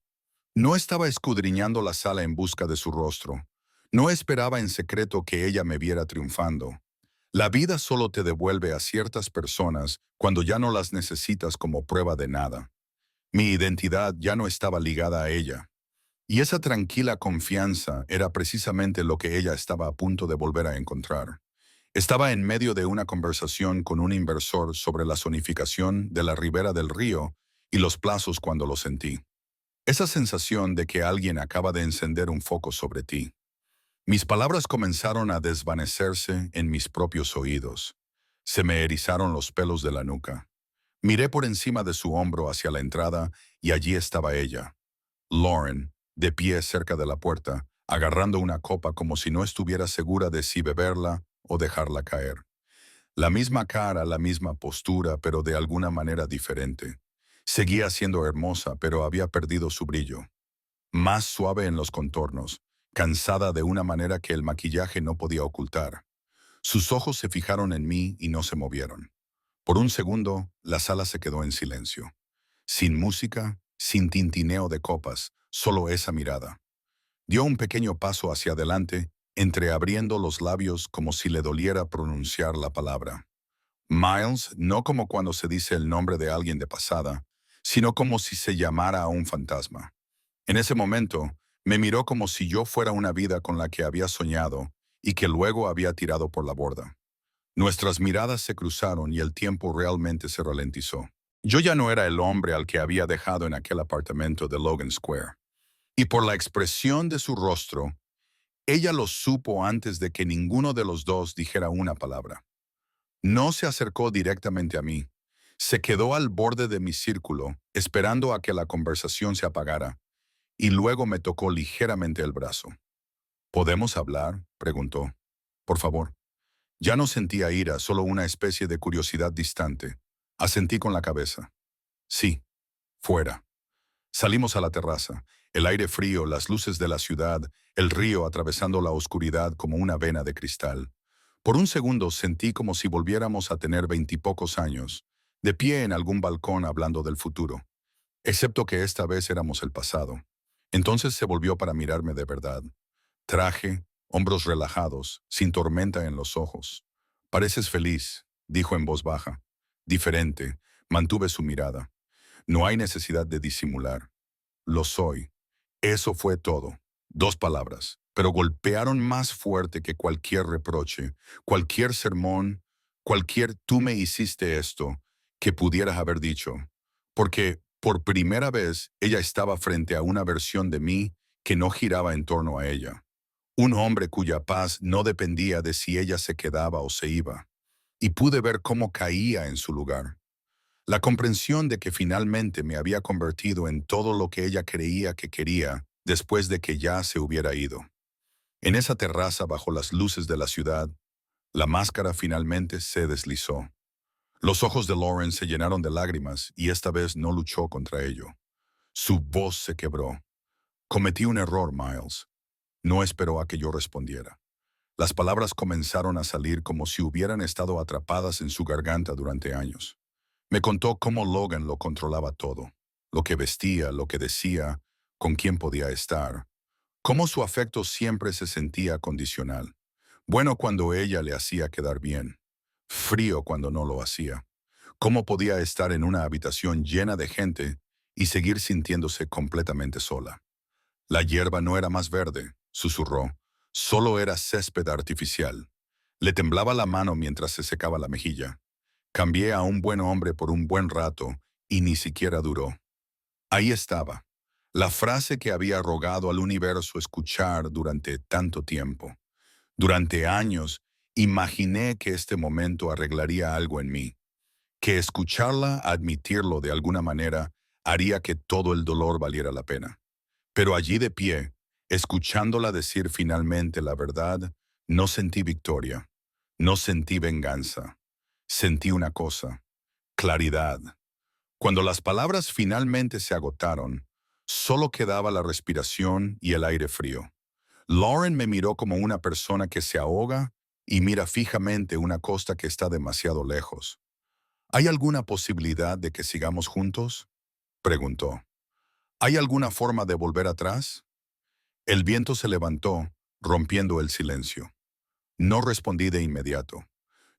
No estaba escudriñando la sala en busca de su rostro. No esperaba en secreto que ella me viera triunfando. La vida solo te devuelve a ciertas personas cuando ya no las necesitas como prueba de nada. Mi identidad ya no estaba ligada a ella. Y esa tranquila confianza era precisamente lo que ella estaba a punto de volver a encontrar. Estaba en medio de una conversación con un inversor sobre la zonificación de la ribera del río y los plazos cuando lo sentí. Esa sensación de que alguien acaba de encender un foco sobre ti. Mis palabras comenzaron a desvanecerse en mis propios oídos. Se me erizaron los pelos de la nuca. Miré por encima de su hombro hacia la entrada y allí estaba ella, Lauren, de pie cerca de la puerta, agarrando una copa como si no estuviera segura de si beberla o dejarla caer. La misma cara, la misma postura, pero de alguna manera diferente. Seguía siendo hermosa, pero había perdido su brillo. Más suave en los contornos, cansada de una manera que el maquillaje no podía ocultar. Sus ojos se fijaron en mí y no se movieron. Por un segundo, la sala se quedó en silencio. Sin música, sin tintineo de copas, solo esa mirada. Dio un pequeño paso hacia adelante, entreabriendo los labios como si le doliera pronunciar la palabra. Miles, no como cuando se dice el nombre de alguien de pasada, sino como si se llamara a un fantasma. En ese momento, me miró como si yo fuera una vida con la que había soñado y que luego había tirado por la borda. Nuestras miradas se cruzaron y el tiempo realmente se ralentizó. Yo ya no era el hombre al que había dejado en aquel apartamento de Logan Square. Y por la expresión de su rostro, ella lo supo antes de que ninguno de los dos dijera una palabra. No se acercó directamente a mí. Se quedó al borde de mi círculo, esperando a que la conversación se apagara, y luego me tocó ligeramente el brazo. ¿Podemos hablar?, preguntó. Por favor. Ya no sentía ira, solo una especie de curiosidad distante. Asentí con la cabeza. Sí, fuera. Salimos a la terraza. El aire frío, las luces de la ciudad, el río atravesando la oscuridad como una vena de cristal. Por un segundo sentí como si volviéramos a tener veintipocos años, de pie en algún balcón hablando del futuro. Excepto que esta vez éramos el pasado. Entonces se volvió para mirarme de verdad. Traje, hombros relajados, sin tormenta en los ojos. Pareces feliz, dijo en voz baja. Diferente, mantuve su mirada. No hay necesidad de disimular. Lo soy. Eso fue todo. 2 palabras, pero golpearon más fuerte que cualquier reproche, cualquier sermón, cualquier tú me hiciste esto que pudieras haber dicho. Porque, por primera vez, ella estaba frente a una versión de mí que no giraba en torno a ella. Un hombre cuya paz no dependía de si ella se quedaba o se iba. Y pude ver cómo caía en su lugar. La comprensión de que finalmente me había convertido en todo lo que ella creía que quería después de que ya se hubiera ido. En esa terraza bajo las luces de la ciudad, la máscara finalmente se deslizó. Los ojos de Lauren se llenaron de lágrimas y esta vez no luchó contra ello. Su voz se quebró. Cometí un error, Miles. No esperó a que yo respondiera. Las palabras comenzaron a salir como si hubieran estado atrapadas en su garganta durante años. Me contó cómo Logan lo controlaba todo, lo que vestía, lo que decía, con quién podía estar, cómo su afecto siempre se sentía condicional, bueno cuando ella le hacía quedar bien, frío cuando no lo hacía, cómo podía estar en una habitación llena de gente y seguir sintiéndose completamente sola. La hierba no era más verde, susurró, solo era césped artificial. Le temblaba la mano mientras se secaba la mejilla. Cambié a un buen hombre por un buen rato y ni siquiera duró. Ahí estaba, la frase que había rogado al universo escuchar durante tanto tiempo. Durante años, imaginé que este momento arreglaría algo en mí, que escucharla admitirlo de alguna manera haría que todo el dolor valiera la pena. Pero allí de pie, escuchándola decir finalmente la verdad, no sentí victoria, no sentí venganza. Sentí una cosa, claridad. Cuando las palabras finalmente se agotaron, solo quedaba la respiración y el aire frío. Lauren me miró como una persona que se ahoga y mira fijamente una costa que está demasiado lejos. ¿Hay alguna posibilidad de que sigamos juntos?, preguntó. ¿Hay alguna forma de volver atrás? El viento se levantó, rompiendo el silencio. No respondí de inmediato.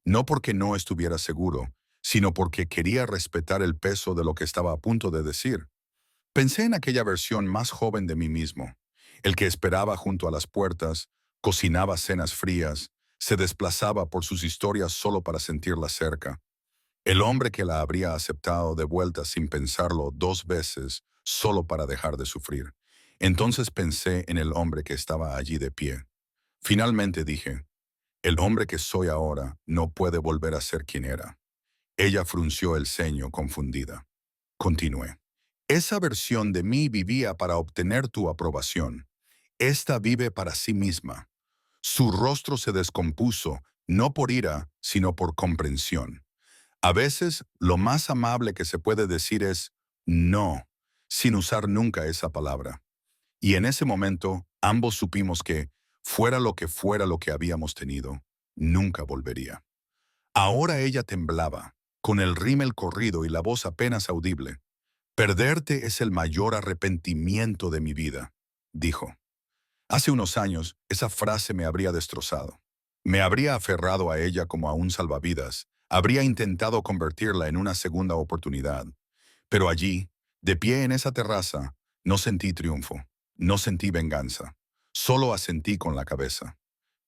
no porque no estuviera seguro, sino porque quería respetar el peso de lo que estaba a punto de decir. Pensé en aquella versión más joven de mí mismo, el que esperaba junto a las puertas, cocinaba cenas frías, se desplazaba por sus historias solo para sentirlas cerca. El hombre que la habría aceptado de vuelta sin pensarlo 2 veces, solo para dejar de sufrir. Entonces pensé en el hombre que estaba allí de pie. Finalmente dije, el hombre que soy ahora no puede volver a ser quien era. Ella frunció el ceño, confundida. Continué. Esa versión de mí vivía para obtener tu aprobación. Esta vive para sí misma. Su rostro se descompuso, no por ira, sino por comprensión. A veces, lo más amable que se puede decir es no, sin usar nunca esa palabra. Y en ese momento, ambos supimos que, fuera lo que habíamos tenido, nunca volvería. Ahora ella temblaba, con el rímel corrido y la voz apenas audible. Perderte es el mayor arrepentimiento de mi vida, dijo. Hace unos años, esa frase me habría destrozado. Me habría aferrado a ella como a un salvavidas, habría intentado convertirla en una segunda oportunidad. Pero allí, de pie en esa terraza, no sentí triunfo, no sentí venganza, solo asentí con la cabeza.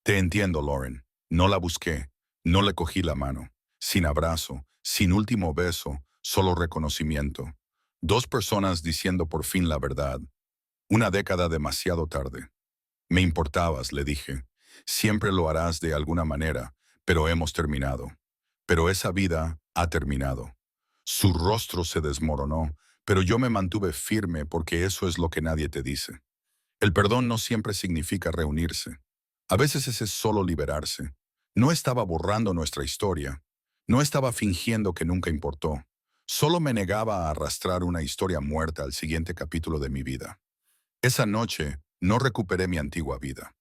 Te entiendo, Lauren. No la busqué, no le cogí la mano. Sin abrazo, sin último beso, solo reconocimiento. 2 personas diciendo por fin la verdad. Una década demasiado tarde. Me importabas, le dije. Siempre lo harás de alguna manera, pero hemos terminado. Pero esa vida ha terminado. Su rostro se desmoronó, pero yo me mantuve firme porque eso es lo que nadie te dice. El perdón no siempre significa reunirse. A veces ese es solo liberarse. No estaba borrando nuestra historia. No estaba fingiendo que nunca importó. Solo me negaba a arrastrar una historia muerta al siguiente capítulo de mi vida. Esa noche no recuperé mi antigua vida.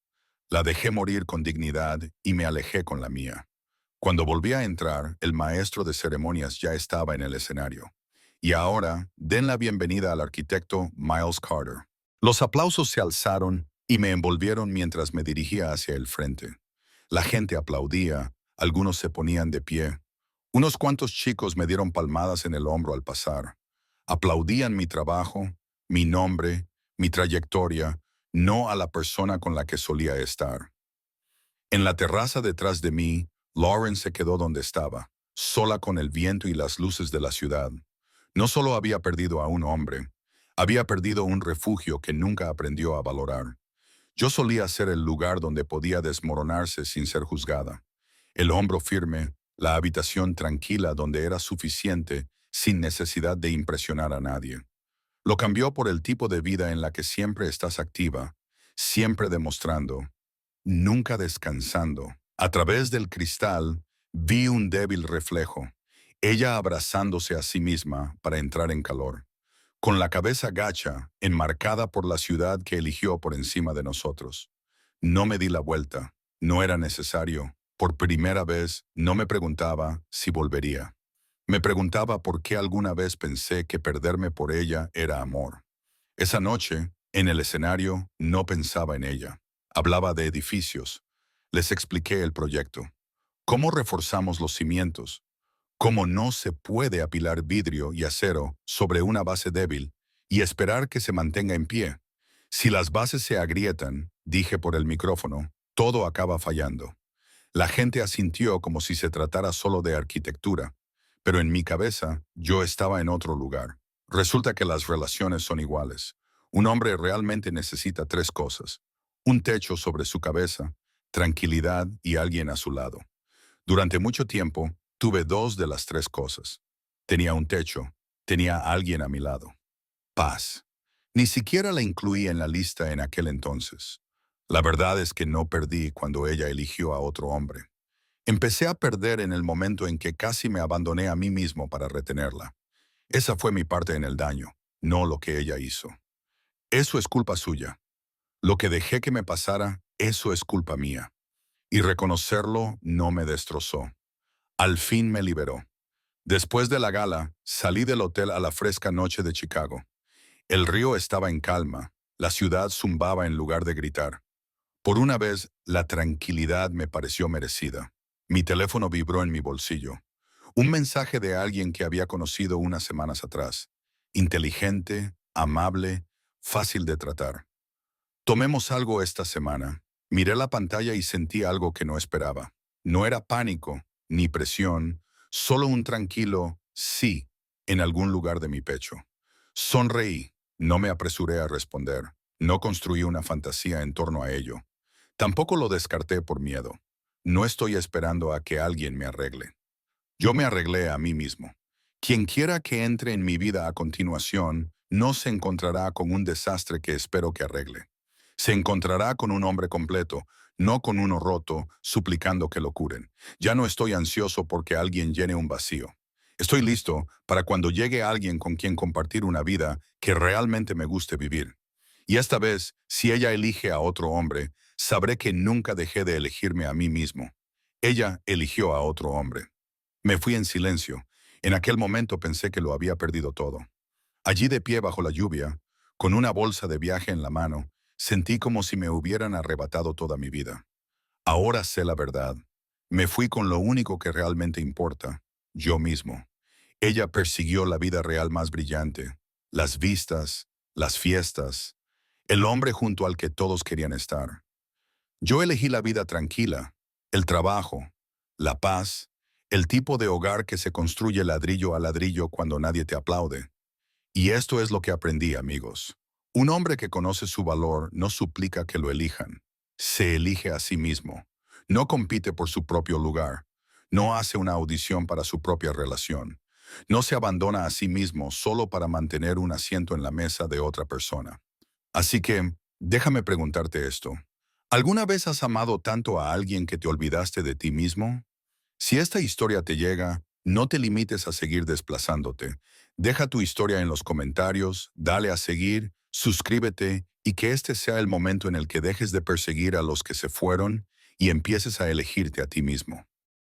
La dejé morir con dignidad y me alejé con la mía. Cuando volví a entrar, el maestro de ceremonias ya estaba en el escenario. Y ahora, den la bienvenida al arquitecto Miles Carter. Los aplausos se alzaron y me envolvieron mientras me dirigía hacia el frente. La gente aplaudía, algunos se ponían de pie. Unos cuantos chicos me dieron palmadas en el hombro al pasar. Aplaudían mi trabajo, mi nombre, mi trayectoria, no a la persona con la que solía estar. En la terraza detrás de mí, Lauren se quedó donde estaba, sola con el viento y las luces de la ciudad. No solo había perdido a un hombre, había perdido un refugio que nunca aprendió a valorar. Yo solía ser el lugar donde podía desmoronarse sin ser juzgada. El hombro firme, la habitación tranquila donde era suficiente sin necesidad de impresionar a nadie. Lo cambió por el tipo de vida en la que siempre estás activa, siempre demostrando, nunca descansando. A través del cristal vi un débil reflejo, ella abrazándose a sí misma para entrar en calor, con la cabeza gacha, enmarcada por la ciudad que eligió por encima de nosotros. No me di la vuelta, no era necesario. Por primera vez no me preguntaba si volvería. Me preguntaba por qué alguna vez pensé que perderme por ella era amor. Esa noche, en el escenario, no pensaba en ella. Hablaba de edificios. Les expliqué el proyecto. Cómo reforzamos los cimientos. Cómo no se puede apilar vidrio y acero sobre una base débil y esperar que se mantenga en pie. Si las bases se agrietan, dije por el micrófono, todo acaba fallando. La gente asintió como si se tratara solo de arquitectura, pero en mi cabeza yo estaba en otro lugar. Resulta que las relaciones son iguales. Un hombre realmente necesita 3 cosas: un techo sobre su cabeza, tranquilidad y alguien a su lado. Durante mucho tiempo tuve 2 de las 3 cosas. Tenía un techo, tenía alguien a mi lado. Paz. Ni siquiera la incluí en la lista en aquel entonces. La verdad es que no perdí cuando ella eligió a otro hombre. Empecé a perder en el momento en que casi me abandoné a mí mismo para retenerla. Esa fue mi parte en el daño, no lo que ella hizo. Eso es culpa suya. Lo que dejé que me pasara, eso es culpa mía. Y reconocerlo no me destrozó. Al fin me liberó. Después de la gala, salí del hotel a la fresca noche de Chicago. El río estaba en calma, la ciudad zumbaba en lugar de gritar. Por una vez, la tranquilidad me pareció merecida. Mi teléfono vibró en mi bolsillo. Un mensaje de alguien que había conocido unas semanas atrás. Inteligente, amable, fácil de tratar. Tomemos algo esta semana. Miré la pantalla y sentí algo que no esperaba. No era pánico, ni presión, solo un tranquilo sí en algún lugar de mi pecho. Sonreí, no me apresuré a responder, no construí una fantasía en torno a ello. Tampoco lo descarté por miedo. No estoy esperando a que alguien me arregle. Yo me arreglé a mí mismo. Quien quiera que entre en mi vida a continuación, no se encontrará con un desastre que espero que arregle. Se encontrará con un hombre completo, no con uno roto, suplicando que lo curen. Ya no estoy ansioso porque alguien llene un vacío. Estoy listo para cuando llegue alguien con quien compartir una vida que realmente me guste vivir. Y esta vez, si ella elige a otro hombre, sabré que nunca dejé de elegirme a mí mismo. Ella eligió a otro hombre. Me fui en silencio. En aquel momento pensé que lo había perdido todo. Allí de pie bajo la lluvia, con una bolsa de viaje en la mano, sentí como si me hubieran arrebatado toda mi vida. Ahora sé la verdad. Me fui con lo único que realmente importa, yo mismo. Ella persiguió la vida real más brillante, las vistas, las fiestas, el hombre junto al que todos querían estar. Yo elegí la vida tranquila, el trabajo, la paz, el tipo de hogar que se construye ladrillo a ladrillo cuando nadie te aplaude. Y esto es lo que aprendí, amigos. Un hombre que conoce su valor no suplica que lo elijan. Se elige a sí mismo. No compite por su propio lugar. No hace una audición para su propia relación. No se abandona a sí mismo solo para mantener un asiento en la mesa de otra persona. Así que, déjame preguntarte esto. ¿Alguna vez has amado tanto a alguien que te olvidaste de ti mismo? Si esta historia te llega, no te limites a seguir desplazándote. Deja tu historia en los comentarios, dale a seguir, suscríbete y que este sea el momento en el que dejes de perseguir a los que se fueron y empieces a elegirte a ti mismo.